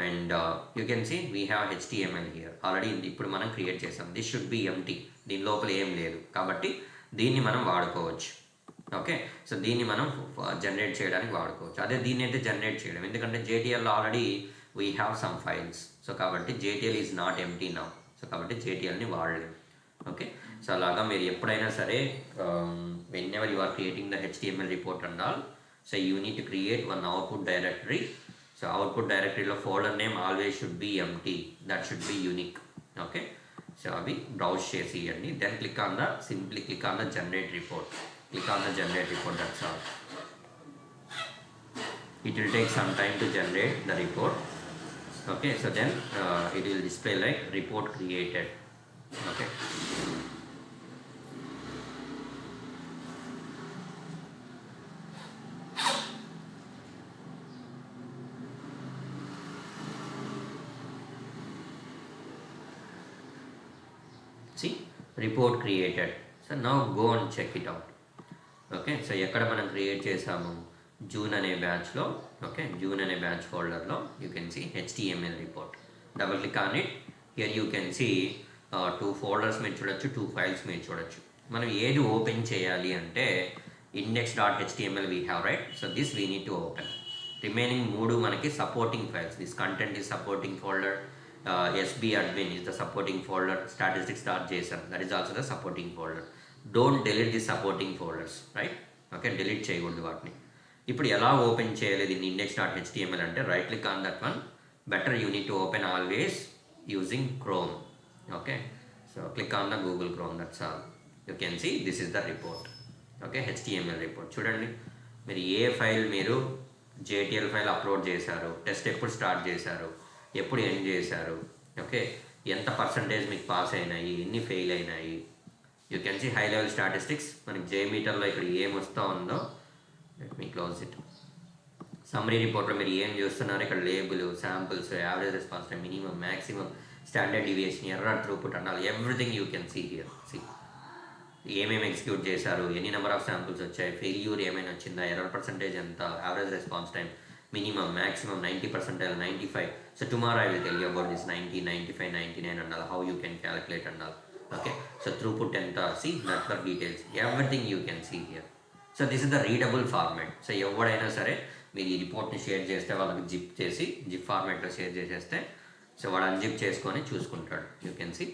and you can see we have HTML here already. ఇప్పుడు మనం create చేసాం. This should be empty. దీని లోపల ఏం లేదు కాబట్టి దీన్ని మనం వాడుకోవచ్చు. ఓకే, సో దీన్ని మనం జనరేట్ చేయడానికి వాడుకోవచ్చు. అదే దీన్ని అయితే జనరేట్ చేయడం, ఎందుకంటే JTL already we have some files. So కాబట్టి JTL is not empty now. So కాబట్టి JTLని వాడలేము. ఓకే, సో అలాగా మీరు ఎప్పుడైనా సరే whenever you are creating the HTML report and all, so you need to create one output directory. So output directory lo folder name always should be empty. That should be unique. Okay, so abhi browse chesi andi, then simply click on the generate report. click on the generate report, that's all. It will take some time to generate the report. Okay, so then it will display like report created. Okay. See, report created. So now go and check it out. Okay, so ఎక్కడ మనం create చేసాము, June అనే బ్యాచ్లో. Okay, June అనే batch ఫోల్డర్లో you can see HTML report. Double click on it. Here you can see 2 folders మీరు చూడొచ్చు, 2 files మీరు చూడొచ్చు. మనం ఏది ఓపెన్ చేయాలి అంటే index.html we have, right? So this we need to open. Remaining 3 మనకి supporting files. This content is supporting folder. SB admin is the supporting folder. Statistics.json, that is also the supporting folder. Don't delete the supporting folders, right? Okay, delete చేయకూడదు వాటిని. ఇప్పుడు ఎలా open చేయాలి దీన్ని index.html అంటే right click on that one. Better you need to open always using Chrome. Okay, so click on the Google Chrome, that's all. You can see this is the report. Okay, HTML report. చూడండి, మీరు ఏ file మీరు JTL file upload చేశారు, test ఎప్పుడు start చేశారు, ఎప్పుడు end చేశారు, okay, ఎంత పర్సంటేజ్ మీకు పాస్ అయినాయి, ఎన్ని ఫెయిల్ అయినాయి. You can see high level statistics. మనకి JMeterలో ఇక్కడ ఏం వస్తూ ఉందో, let me close it. Summary రిపోర్ట్లో మీరు ఏం చూస్తున్నారు, ఇక్కడ label, samples, average response time, minimum, maximum, standard deviation, error, throughput అన్నారు, everything you can see here. See ఏమేమి ఎగ్జిక్యూట్ చేశారు, ఎన్ని నెంబర్ ఆఫ్ శాంపుల్స్ వచ్చాయి, ఫెయిల్యూర్ ఏమైనా వచ్చిందా, ఎర్రర్ పర్సంటేజ్ ఎంత, average response time, minimum, maximum, 90%, 95. So tomorrow I will tell you about this 90, 95, 99 and all, how you can calculate and all. Okay, so throughput and see network details, everything you can see here. So this is the readable format. So ఎవడైనా సరే మీరు ఈ రిపోర్ట్ని share చేస్తే వాళ్ళకి zip చేసి zip ఫార్మాట్లో share చేసేస్తే సో వాడు అన్జిప్ చేసుకొని చూసుకుంటాడు. You can see.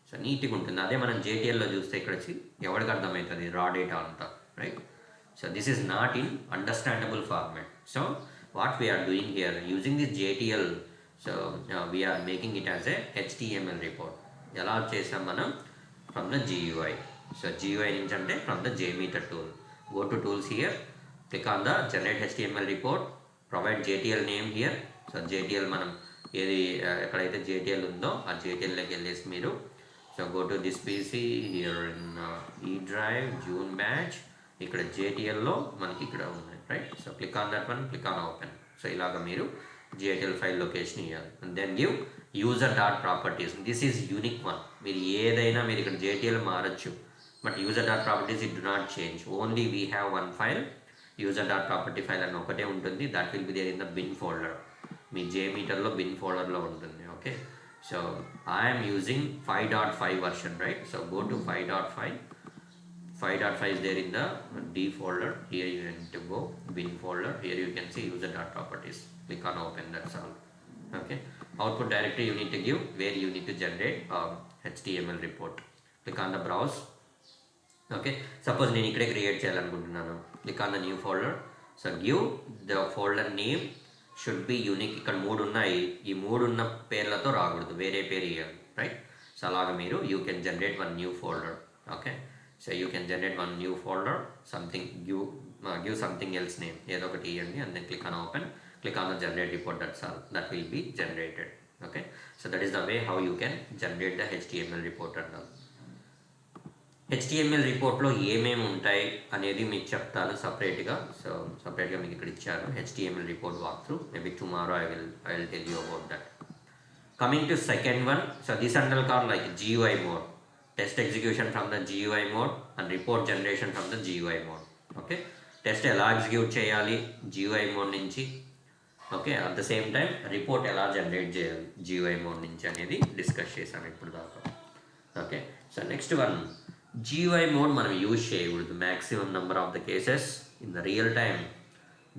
సో నీట్గా ఉంటుంది. అదే మనం JTLలో చూస్తే ఇక్కడ వచ్చి ఎవరికి అర్థమవుతుంది రా డేటా అంతా, right? So this is not in understandable format. So what we are doing here using this JTL, so we are making it as a HTML report. ఎలా చేసాం మనం, from the GUI. So GUI నుంచి అంటే from the JMeter tool. Go to tools here, click on the generate HTML report, provide JTL name here. So JTL మనం ఏది ఎక్కడైతే JTL ఉందో ఆ JTLలోకి వెళ్ళేసి మీరు so go to this PC here in E drive June batch. ఇక్కడ JTLలో మనకి ఇక్కడ ఉన్నాయి, right? So click on that one, click on open. So ఇలాగ మీరు JTL ఫైల్ లొకేషన్ ఇవ్వాలి. And then give user.properties. This is unique one. మీరు ఏదైనా మీరు ఇక్కడ JTL మారచ్చు, but user.properties it do not change. Only we have one file, user.property file అని ఒకటే ఉంటుంది. That will be there in the bin folder. మీ JMeterలో బిన్ ఫోల్డర్లో ఉంటుంది. Okay, so I'm using 5.5 version, right? So go to 5.5. 5.5 is there in the D folder. Here you need to go bin folder. Here you can see user.properties. Click on open, that's all. Okay, output directory you need to give where you need to generate HTML report. Click on the browse. Okay, suppose నేను ఇక్కడే create చేయాలనుకుంటున్నాను. Click on the new folder. So give the folder name should be unique. ఇక్కడ 3 ఉన్నాయి, ఈ 3 ఉన్న పేర్లతో రాకూడదు, వేరే పేరు ఇవ్వాలి, రైట్? సో అలాగా మీరు you can generate one new folder. Okay, so you can generate one new folder, something, give something else name, ఏదో ఒకటి ఇవ్వండి, and then click on open, click on the generate report, that's all. That will be generated. Okay, so that is the way how you can generate the HTML report and all. HTML రిపోర్ట్లో ఏమేమి ఉంటాయి అనేది మీకు చెప్తాను సపరేట్గా. So సపరేట్గా మీకు ఇక్కడ ఇచ్చారు HTML report walk through. Maybe tomorrow I will tell you about that. Coming to second one, so this under call like GUI mode. Test execution from the GUI mode and report generation from the GUI mode. Okay, test ఎలా execute చేయాలి GUI mode నుంచి, okay, at the same time report ఎలా generate చేయాలి GUI mode నుంచి అనేది discuss చేశాను ఇప్పుడు దాకా. Okay, so next one, GUI mode మనం యూజ్ చేయకూడదు maximum number of the cases in the real time.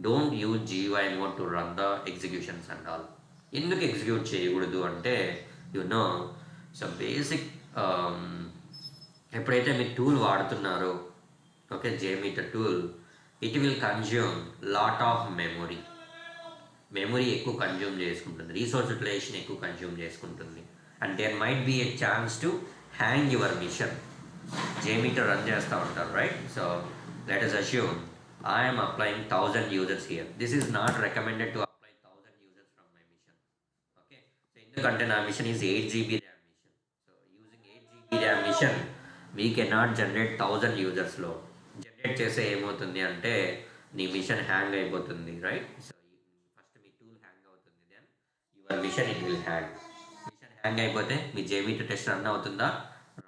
Don't use GUI mode to run the executions and all. ఎందుకు ఎగ్జిక్యూట్ చేయకూడదు అంటే నో, సో బేసిక్ ఎప్పుడైతే మీరు tool వాడుతున్నారో, okay, JMeter tool, it will consume lot of memory ఎక్కువ consume చేసుకుంటుంది, resource utilization ఎక్కువ consume చేసుకుంటుంది, and there might be a chance to hang your machine. JMeter run చేస్తూ ఉంటారు, right? So let us assume I am applying 1000 users here. This is not recommended to apply 1000 users from my mission. Okay, so ఎందుకంటే నా machine is 8 GB RAM mission. So using 8 GB RAM mission we cannot generate 1000 users లో generate చేస్తే ఏమవుతుంది అంటే నీ machine hang అయిపోతుంది, right? So first మీ tool hang అవుతుంది, then your machine it will hang. Machine hang అయిపోతే మీ JMeter టెస్ట్ రన్ అవుతుందా?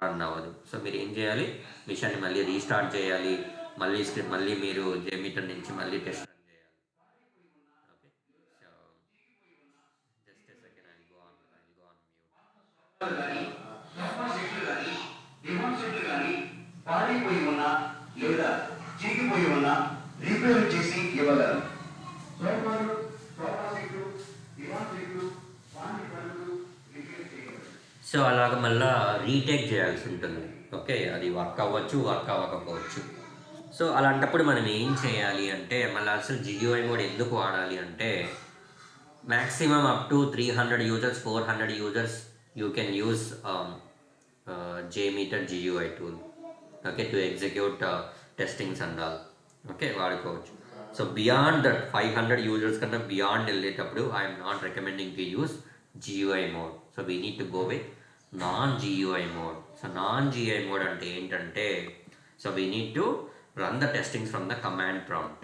రన్ అవ్వదు. సో మీరు ఏం చేయాలి? మిషన్ని మళ్ళీ రీస్టార్ట్ చేయాలి, మళ్ళీ మీరు JMeter నుంచి మళ్ళీ టెస్ట్ రన్ చేయాలి. Okay, so just a second, I go on mute. పాడైపోయి ఉన్నా లేదా చిరిగిపోయి ఉన్నా రిపేర్ చేసి ఇవ్వగలరు. సోఫాలు, సోఫా సెట్లు, దివాన్ సెట్లు, పానీ పనులు రిపేర్ చేయగలరు. సో అలాగ మళ్ళీ రీటేక్ చేయాల్సి ఉంటుంది. ఓకే, అది వర్క్ అవ్వచ్చు, వర్క్ అవ్వకపోవచ్చు. సో అలాంటప్పుడు మనం ఏం చేయాలి అంటే, మళ్ళీ అసలు GUI మోడ్ ఎందుకు వాడాలి అంటే, maximum up to 300 users, 400 users you can use JMeter GUI tool, okay, to execute testings and all. Okay, వాడుకోవచ్చు. సో బియాండ్ దట్ 500 users కన్నా బియాండ్ వెళ్ళేటప్పుడు I'm not recommending to use GUI mode. So we need to go with non-GUI mode. So non-GUI mode అంటే ఏంటంటే, so we need to run the testings from the command prompt.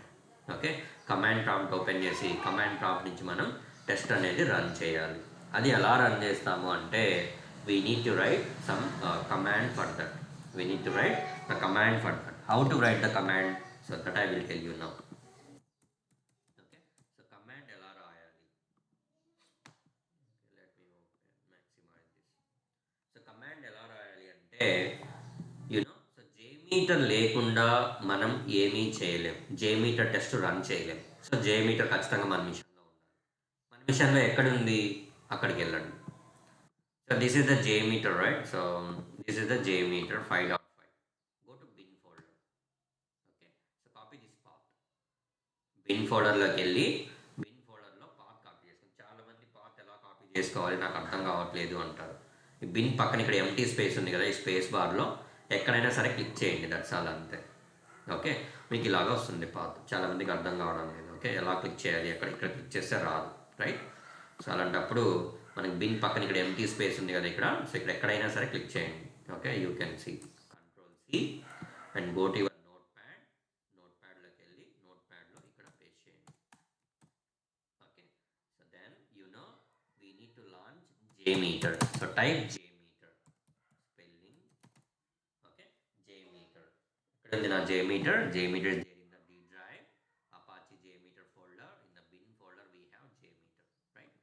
Okay, command prompt open చేసి command prompt నుంచి మనం test అనేది run చేయాలి. అది ఎలా run చేస్తాము అంటే, we need to write some command for that. We need to write the command for that. How to write the command? So that I will tell you now. Okay, so command ఎలా రాయాలి? Let me maximize this. So command ఎలా రాయాలి అంటే, so JMeter లేకుండా మనం ఏమీ చేయలేం. JMeter test run చేయలేం. సో JMeter ఖచ్చితంగా మన మిషన్లో ఉండాలి. మన మిషన్లో ఎక్కడుంది? అక్కడికి వెళ్ళండి. So this is the JMeter, right? So this is the JMeter 5.5. Go to bin folder. Okay, so copy this path. bin ఫోల్డర్లోకి వెళ్ళి bin ఫోల్డర్లో పాత్ కాపీ చేసుకోండి. చాలామంది పాత్ ఎలా కాపీ చేసుకోవాలి నాకు అర్థం కావట్లేదు అంటారు. ఈ బిన్ పక్కన ఇక్కడ ఎంటీ స్పేస్ ఉంది కదా, ఈ స్పేస్ బార్లో ఎక్కడైనా సరే క్లిక్ చేయండి, దట్స్ ఆల్, అంతే. ఓకే, మీకు ఇలాగా వస్తుంది పాత్. చాలామందికి అర్థం కావడం లేదు. ఓకే, ఎలా క్లిక్ చేయాలి? ఇక్కడ క్లిక్ చేస్తే రాదు, రైట్? సో అలాంటప్పుడు మనకి బిన్ పక్కన ఇక్కడ ఎంటీ స్పేస్ ఉంది కదా ఇక్కడ, సో ఇక్కడ ఎక్కడైనా సరే క్లిక్ చేయండి. Okay, you can see Ctrl+C and go to your నోట్ ప్యాడ్లోకి వెళ్ళి నోట్ ప్యాడ్లో ఇక్కడ పేస్ట్ చేయండి. Okay, so then we need to launch JMeter. So type JMeter spelling. Okay, JMeter ఇక్కడ ఉంది నా JMeter is there in the D drive, Apache JMeter folder. In the bin folder we have JMeter, right?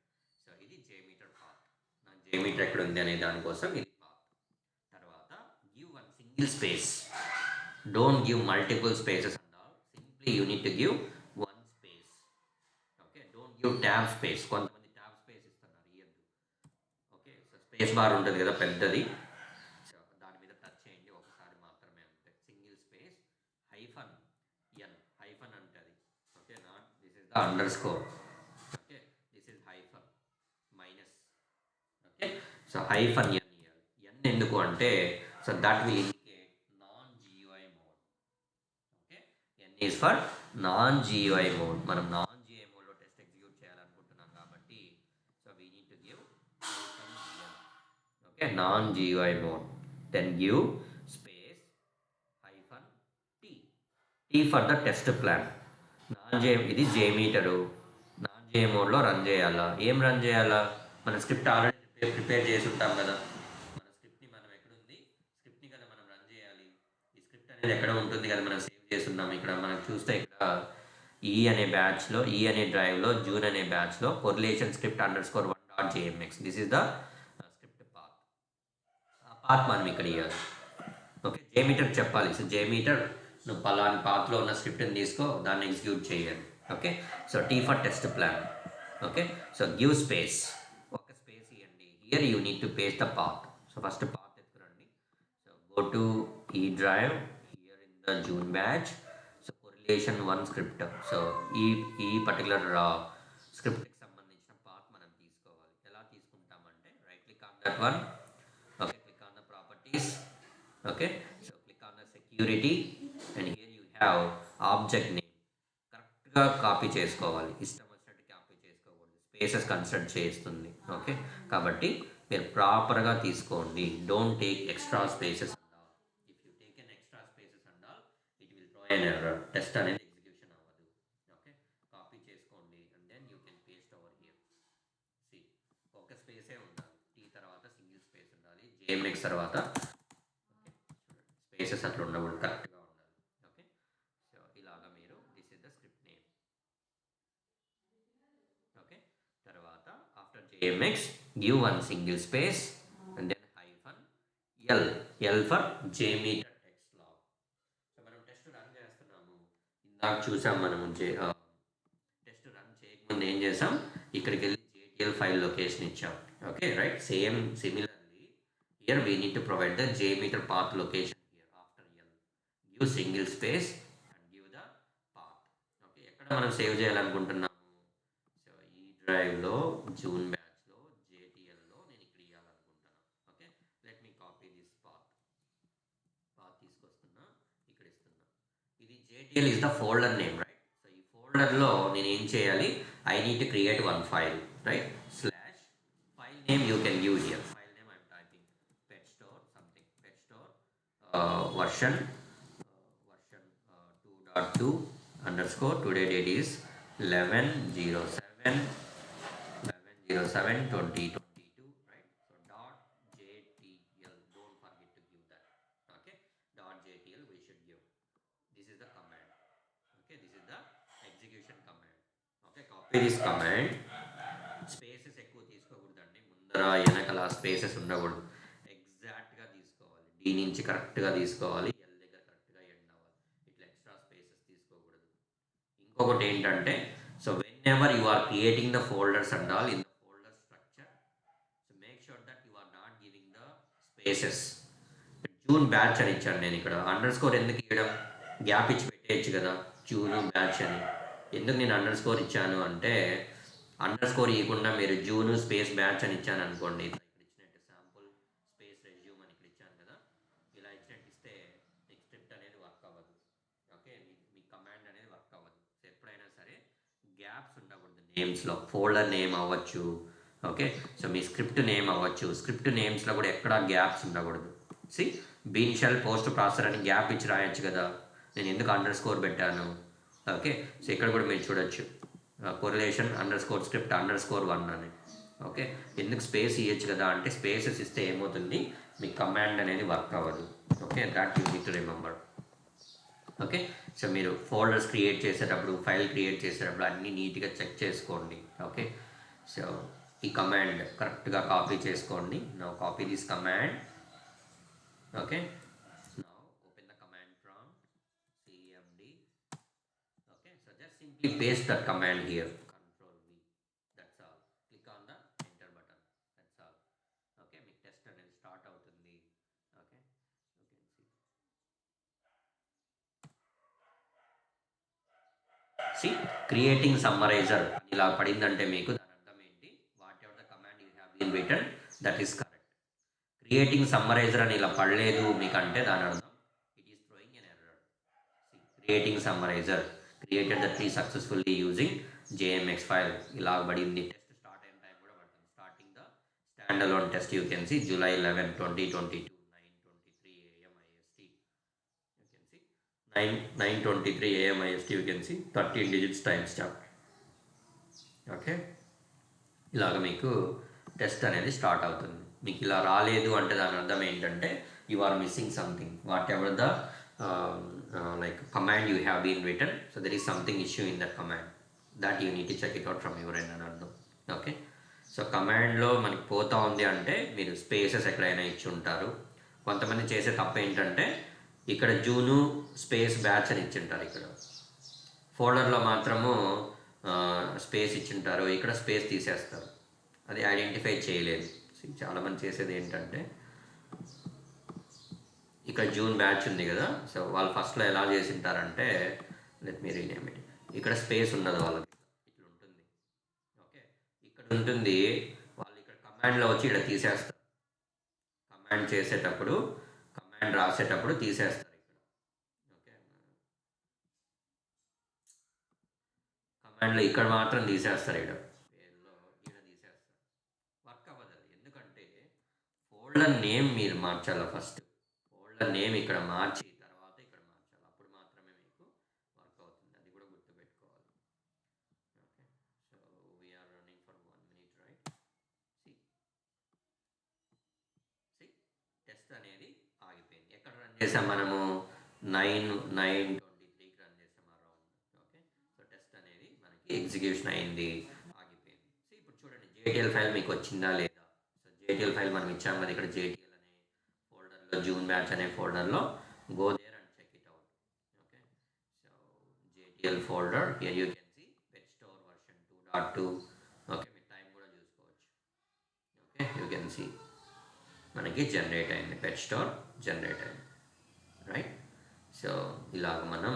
So ఇది JMeter path. నా JMeter ఎక్కడ ఉంది అనే దానికోసం ఇది path. తర్వాత give one single space, don't give multiple spaces and all. Simply you need to give one space. Okay, don't give tab space. కొంతమంది tab space ఇస్తున్నారు, ఇయ్యద్దు. ఓకే, సో స్పేస్ బార్ ఉంటుంది కదా పెద్దది, సో దాని మీద టచ్ చేయండి ఒకసారి మాత్రమే, అంతే. Single space hyphen n, hyphen అంటే అది. Okay, not this is the underscore. Okay, this is hyphen minus. Okay, so hyphen n ఇవ్వాలి. ఎన్ ఎందుకు అంటే, so that will indicate non-GUI mode. Okay, n is for non-GUI mode. మనం non-GUI మోడ్లో test execute చేయాలనుకుంటున్నాం కాబట్టి, so we need to give okay, non-GUI mode. Then give space hyphen T for the test plan. ఇది JMeter non-GUI మోడ్లో run చేయాలా? ఏం run చేయాలా? మన స్క్రిప్ట్ ఆల్రెడీ ప్రిపేర్ చేసి ఉంటాం కదా, మన స్క్రిప్ట్ని మనం ఎక్కడుంది, స్క్రిప్ట్ని కదా మనం రన్ చేయాలి. ఈ స్క్రిప్ట్ అనేది ఎక్కడ ఉంటుంది కదా, మనం సేవ్ చేస్తున్నాం. ఇక్కడ మనం చూస్తే ఇక్కడ అనే బ్యాచ్లో, అనే డ్రైవ్లో, జూన్ అనే బ్యాచ్లో correlation script _1.jmx. This is the script path. ఆ పాత్ మనం ఇక్కడ ఇవ్వాలి. ఓకే, JMeter చెప్పాలి. సో JMeter నువ్వు పలాని పాత్లో ఉన్న స్క్రిప్ట్ని తీసుకో, దాన్ని ఎగ్జిక్యూట్ చేయాలి. Okay, so T for test plan. Okay, so give space, ఒక స్పేస్ ఇవ్వండి. Here you need to paste the path. So first path ఎత్తుకురండి. So go to drive here in the June batch. So correlation 1 script. So ఈ particular స్క్రిప్ట్కి సంబంధించిన path మనం తీసుకోవాలి. ఎలా తీసుకుంటామంటే, right click on that one. Okay, click on the properties. Okay, so click purity and here you have object name. కరెక్ట్గా copy చేసుకోవాలి, ఇష్టం వచ్చినట్టు కాపీ చేసుకోకూడదు, స్పేసెస్ కన్సిడర్ చేస్తుంది. ఓకే, కాబట్టి మీరు ప్రాపర్గా తీసుకోండి. Don't take extra spaces and all. If you take an extra spaces and all, it will throw an error. Test అనేది ఎగ్జిక్యూషన్ అవ్వదు. ఓకే, కాపీ చేసుకోండి and then you can paste over here. See, ఒక స్పేసే ఉండాలి, T తర్వాత single space ఉండాలి, JMX తర్వాత spaces అట్లా ఉండకూడదు, కరెక్ట్గా ఉండాలి. ఓకే, సో ఇలాగా మీరు this is the script name. Okay, తర్వాత after JMX give one single space and then hyphen l, l for JMeter text log. So మనం టెస్ట్ రన్ చేస్తున్నాము, ఇందాక చూసాం మనము టెస్ట్ రన్ చేయకముందు ఏం చేసాం, ఇక్కడికి వెళ్ళి జేటీఎల్ ఫైల్ లొకేషన్ ఇచ్చాం. Okay, right, same similarly here we need to provide the JMeter path location. Give single space and give the path. Okay, ఎక్కడ మనం సేవ్ చేయాలనుకుంటున్నాము, సో ఈ డ్రైవ్లో జూన్ బ్యాచ్లో జేటీఎల్లో నేను ఇక్కడ ఇవ్వాలనుకుంటున్నాను. Okay, let me copy this path. Path తీసుకొస్తున్నా, ఇక్కడ ఇస్తున్నా. ఇది JTL is the folder name, right. So ఈ ఫోల్డర్లో నేను ఏం చేయాలి, I need to create one file, right. Slash file name you can give here. File name I'm typing pet store something, pet store version 2.2 underscore today date is 11/07/2022, right. So dot jtl, don't forget to give that. Okay, dot jtl we should give. This is the command. Okay, this is the execution command. Okay, copy this command. Spaces ఎక్కువ తీసుకోకూడదండి, ముందర వెనకాల spaces ఉండకూడదు, ఎగ్జాక్ట్గా తీసుకోవాలి, D నుంచి కరెక్ట్గా తీసుకోవాలి, L దగ్గర కరెక్ట్గా ఎండ్ అవ్వాలి, ఇట్లా ఎక్స్ట్రా స్పేసెస్ తీసుకోకూడదు. ఇంకొకటి ఏంటంటే, so whenever you are creating the folders and all in the folder structure, so make sure that you are not giving the spaces. June batch అని ఇచ్చాను నేను ఇక్కడ, అండర్ స్కోర్ ఎందుకు ఇవ్వడం, గ్యాప్ ఇచ్చి పెట్టేయచ్చు కదా, జూన్ బ్యాచ్ అని. ఎందుకు నేను అండర్ స్కోర్ ఇచ్చాను అంటే, అండర్ స్కోర్ ఇవ్వకుండా మీరు జూన్ స్పేస్ బ్యాచ్ అని ఇచ్చాను అనుకోండి, ఇక్కడ ఇచ్చినట్టు శాంపుల్ స్పేస్ రెజ్యూమ్ అని ఇక్కడ ఇచ్చాను కదా, ఇలా ఇచ్చినట్టు ఇస్తే మీకు స్క్రిప్ట్ అనేది వర్క్ అవ్వదు. ఓకే, మీ కమాండ్ అనేది వర్క్ అవ్వదు. సో ఎప్పుడైనా సరే గ్యాప్స్ ఉండకూడదు నేమ్స్లో, ఫోల్డర్ నేమ్ అవ్వచ్చు. ఓకే, సో మీ స్క్రిప్ట్ నేమ్ అవ్వచ్చు, స్క్రిప్ట్ నేమ్స్లో కూడా ఎక్కడా గ్యాప్స్ ఉండకూడదు. See, BeanShell post processor అని గ్యాప్ ఇచ్చి రాయొచ్చు కదా, నేను ఎందుకు అండర్ స్కోర్ పెట్టాను. ఓకే, సో ఇక్కడ కూడా మీరు చూడొచ్చు, correlation underscore script underscore 1 అని. ఓకే, ఎందుకు స్పేస్ ఇవ్వచ్చు కదా అంటే, స్పేసెస్ ఇస్తే ఏమవుతుంది, మీ కమాండ్ అనేది వర్క్ అవ్వదు. Okay, that you need to remember. Okay, so మీరు ఫోల్డర్స్ క్రియేట్ చేసేటప్పుడు, ఫైల్ క్రియేట్ చేసేటప్పుడు అన్నీ నీట్గా చెక్ చేసుకోండి. ఓకే, సో ఈ కమాండ్ కరెక్ట్గా కాపీ చేసుకోండి. Now copy this command. Okay, now open the command prompt cmd. Okay, so just simply paste that command here, control V, that's all. Click on the enter button, that's all. Okay, మీకు test అనేది start అవుతుంది. Okay, you can see creating summarizer ఇలా పడిందంటే మీకు దాని అర్థం ఏంటి, whatever the command you have been written that is correct. Creating summariser అని ఇలా పడలేదు మీకంటే దాని అర్థం it is throwing an error. Creating summariser created the tree successfully using JMX file. ఇలా పడింది. టెస్ట్ స్టార్ట్ అయిన టైం కూడా పడుతుంది. Starting the stand alone test you can C July 11, 2022, 9:23 AM IST. You can see 9:23 AM IST. You can see 13 digits time stamp. Okay, ఇలాగ మీకు test అనేది start అవుతుంది. మీకు ఇలా రాలేదు అంటే దాని అర్థం ఏంటంటే you are missing something, whatever the like command you have been written, so there is something issue in that command that you need to check it out from your end అని అర్థం. Okay, so కమాండ్లో మనకి పోతా ఉంది అంటే మీరు spaces ఎక్కడైనా ఇచ్చి ఉంటారు. కొంతమంది చేసే తప్పు ఏంటంటే ఇక్కడ జూను స్పేస్ బ్యాచ్ అని ఇచ్చింటారు, ఇక్కడ ఫోల్డర్లో మాత్రము స్పేస్ ఇచ్చింటారు, ఇక్కడ స్పేస్ తీసేస్తారు, అది ఐడెంటిఫై చేయలేదు. చాలామంది చేసేది ఏంటంటే ఇక్కడ జూన్ బ్యాచ్ ఉంది కదా, సో వాళ్ళు ఫస్ట్లో ఎలా చేసింటారంటే, లెట్ మీ రీనేమ్ ఇట్, ఇక్కడ స్పేస్ ఉండదు వాళ్ళకి, ఇట్లా ఉంటుంది. ఓకే, ఇక్కడ ఉంటుంది, వాళ్ళు ఇక్కడ కమాండ్లో వచ్చి ఇక్కడ తీసేస్తారు, కమాండ్ చేసేటప్పుడు కమాండ్ రాసేటప్పుడు తీసేస్తారు ఇక్కడ. కమాండ్లో ఇక్కడ మాత్రం తీసేస్తారు, ఇక్కడ పేర్లో ఇక్కడ తీసేస్తారు, వర్క్ అవ్వదు అది. ఎందుకంటే ఫోల్డర్ నేమ్ మీరు మార్చాలి ఫస్ట్. ఫోల్డర్ నేమ్ ఇక్కడ మార్చి తర్వాత ఇక్కడ మార్చాలి, అప్పుడు మాత్రమే మీకు వర్క్ అవుతుంది. అది కూడా గుర్తుపెట్టుకోవాలి. Okay, so we are running for 1 minute, right? See test అనేది ఆగిపోయింది. ఎక్కడ రన్ చేసాం మనము? 9:23కి రన్ చేసాం ఆ రౌండ్. ఓకే, సో టెస్ట్ అనేది మనకి ఎగ్జిక్యూషన్ అయింది, ఆగిపోయింది. సో ఇప్పుడు చూడండి జేటీఎల్ ఫైల్ మీకు వచ్చిందా లేదా? సో జేటీఎల్ ఫైల్ మనం ఇచ్చాం కదా ఇక్కడ, జేటీఎల్ అనే ఫోల్డర్లో, జూన్ బ్యాచ్ అనే ఫోల్డర్లో go there and check it out. Okay, so JTL folder here you can see pet store version 2.2. Okay, మీ టైం కూడా చూసుకోవచ్చు. ఓకే, యూ కెన్ సీ మనకి జనరేట్ అయింది, పెట్ స్టోర్ జనరేట్ అయింది, రైట్? సో ఇలాగ మనం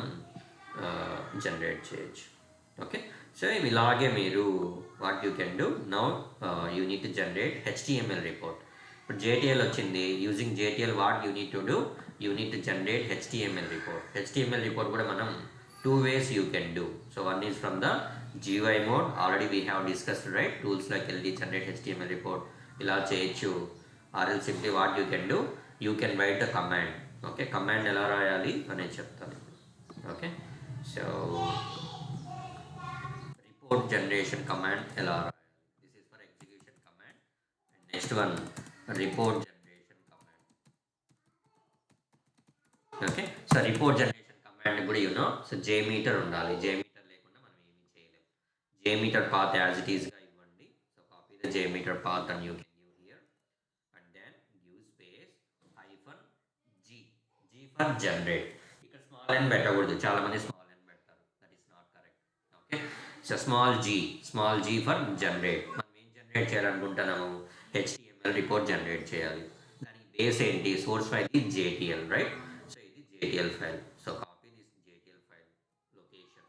జనరేట్ చేయొచ్చు. ఓకే, సో ఇలాగే మీరు what you can do now, you need to generate HTML report. ఇప్పుడు జేటీఎల్ వచ్చింది, using JTL what you need to do, you need to generate HTML report. HTML report కూడా మనం 2 ways you can do. So one is from the GUI mode, already we have discussed, right? Tools like LD generate HTML report ఇలా చేయొచ్చు. Or else simply what you can do, you can write the command. Okay, command ఎలా రాయాలి అనేది చెప్తాను. Okay, so report generation command ఎలా రాయాలి, this is for execution command. And next one report generation command. Okay, so report generation command కూడా you know, so JMeter ఉండాలి. JMeter లేకుండా మనం ఏమీ చేయలేం. జేమీటర్ పాత్ యాజ్ ఇట్ ఈస్గా ఇవ్వండి. So copy the JMeter path and you can give here and then give space -g, g for generate. ఇక్కడ small n పెట్టకూడదు, చాలా మంది స్మాల్ n పెడతారు, that is not correct. Okay, so small g for generate. మనం ఏం generate చేయాలనుకుంటున్నాము? HTML report generate చేయాలి. దానికి బేస్ ఏంటి? సోర్స్ ఫైల్ ఈ జేటీఎల్, రైట్? సో ఇది JTL file. So copy this JTL file location.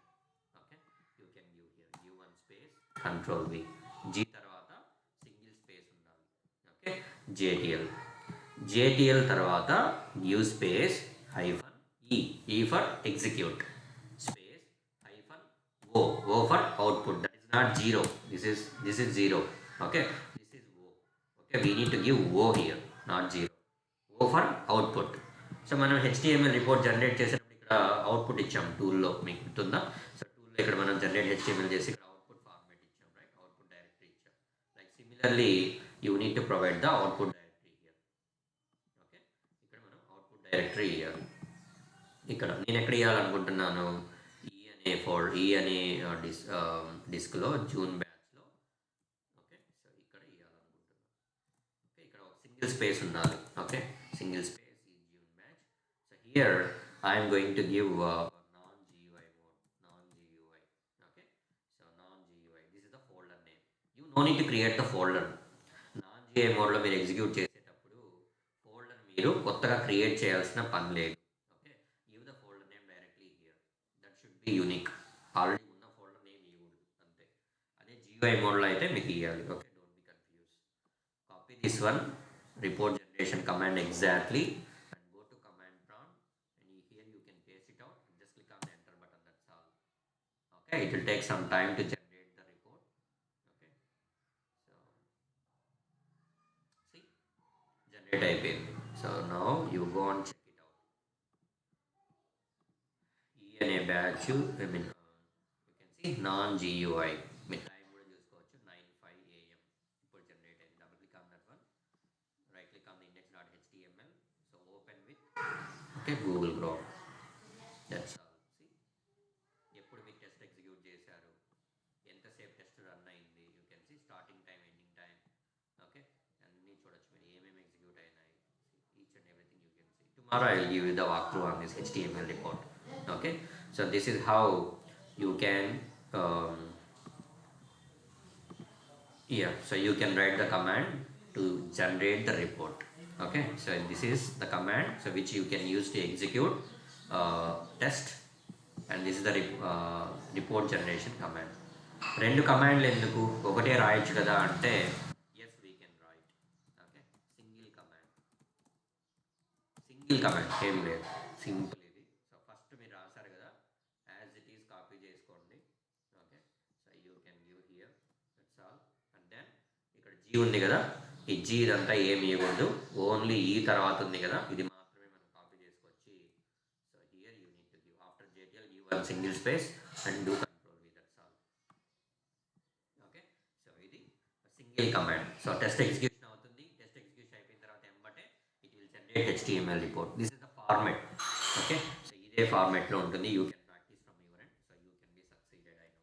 Okay, you can give here g1 space control v, g తర్వాత single space ఉండాలి. ఓకే, జేటీఎల్ తర్వాత give space -e for execute, space -o for output. That is not 0, this is 0. Okay, this is o. Okay, we need to give o here, not 0. o for output. So మనం HTML report generate చేసేటప్పుడు ఇక్కడ output ఇచ్చాం టూల్లో, మీకు గుర్తుందా? So టూల్లో ఇక్కడ మనం generate HTML చేసి ఇక్కడ అవుట్పుట్ ఫార్మాట్ ఇచ్చాం, రైట్? అవుట్పుట్ డైరెక్టరీ ఇచ్చాం. Like similarly you need to provide the output directory here. Okay, ఇక్కడ మనం అవుట్పుట్ డైరెక్టరీ ఇవ్వాలి. ఇక్కడ నేను ఎక్కడ ఇవ్వాలనుకుంటున్నాను? ఈ అనే డిస్క్లో, జూన్ బ్యాచ్లో. ఓకే, సో ఇక్కడ ఇవ్వాలనుకుంటున్నాను. ఓకే, ఇక్కడ ఒక సింగిల్ స్పేస్ ఉండాలి. ఓకే, సింగిల్ స్పేస్ ఈ June batch. So here I'm going to give non-GUI mode, non-GUI. Okay, so non-GUI, this is the folder name. You know need to create the folder. non-GUI మోడ్లో మీరు execute చేసేటప్పుడు folder మీరు కొత్తగా create చేయాల్సిన పని లేదు. Unique, already ఉన్న folder name ఇవ్వదు, అంతే. అదే GUI మోడ్లో అయితే మీకు ఇవ్వాలి. Okay, don't be confuse. Copy this one report generation command exactly and go to command prompt and here you can paste it out. Just click on the enter button, that's all. Okay, it will take some time to generate the report. Okay, so see generate అయిపోయింది. So now you go and check it out. ఈ అనే batch, I mean non-GUI, మీ time కూడా చూసుకోవచ్చు, 9:05 AM ఇప్పుడు generate అయింది. Double click on that one, right click on the index.html. So open with okay Google Chrome, that's all. ఎప్పుడు మీరు test execute చేశారు, ఎంతసేపు టెస్ట్ రన్ అయింది, you can see starting time, ending time. Okay, అన్నీ చూడొచ్చు మీరు, ఏమేమి ఎగ్జిక్యూట్ అయినాయి, each and everything you can see. Tomorrow I will give you the walk through on this HTML report. Okay, so this is how you can so you can write the command to generate the report. Okay, so this is the command, so which you can use to execute test, and this is the report generation command. రెండు కమాండ్లు ఎందుకు, ఒకటే రాయొచ్చు కదా అంటే, yes we can write. Okay, single command ఏం లేదు, simple. ఇది so first మీరు రాశారు కదా, యాజ్ ఇట్ ఈస్ కాపీ చేసుకోండి. Okay, you can give here. That's all. And then ఇక్కడ G ఉంది కదా, ఈ G ఇదంతా ఏమి ఇవ్వకూడదు, ఓన్లీ ఈ తర్వాత ఉంది కదా ఇది మాత్రమే మనం కాపీ చేసుకొచ్చి, so here you need to give after JTL give one single space and do control V. That's all. Okay, so ఇది single command. So test execution అవుతుంది. టెస్ట్ ఎగ్జిక్యూషన్ అయిపోయిన తర్వాత ఎంబటే it will generate HTML report. This is the format. Okay, so ఇదే format లో ఉంటుంది. You can practice from your end, so you can be succeeded. I know.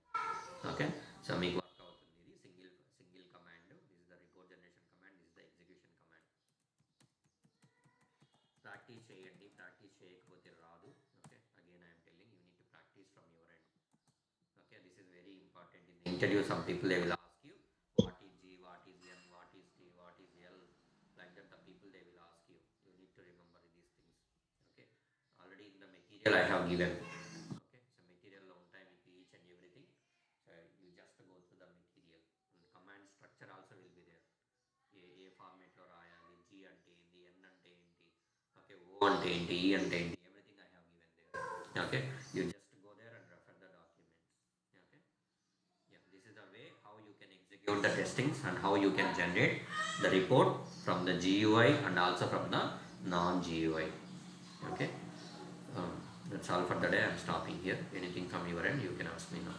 Okay, so మీకు work అవుతుంది ఇది single command. This is the report generation command, this is the execution command. Practice చేయండి, practice చేయకపోతే రాదు. Okay, again I'm telling you need to practice from your end. Okay, this is very important. In the interview, some people they will ask you, what is G, what is N, what is T, what is L, like that the people they will ask you. You need to remember these things. Okay, already in the material I have given. Okay, so material long time with each and everything. So you just go through the material. And command structure also will be there. A format lo rayali, G ante enti, N ante enti, okay, O ante enti, E ante enti, everything I have given there. Okay, you just go there and refer the documents. Okay, yeah, this is the way how you can execute the testings and how you can generate the report from the GUI and also from the non-GUI. Okay, that's all for the day. I'm stopping here. Anything from your end, you can ask me now.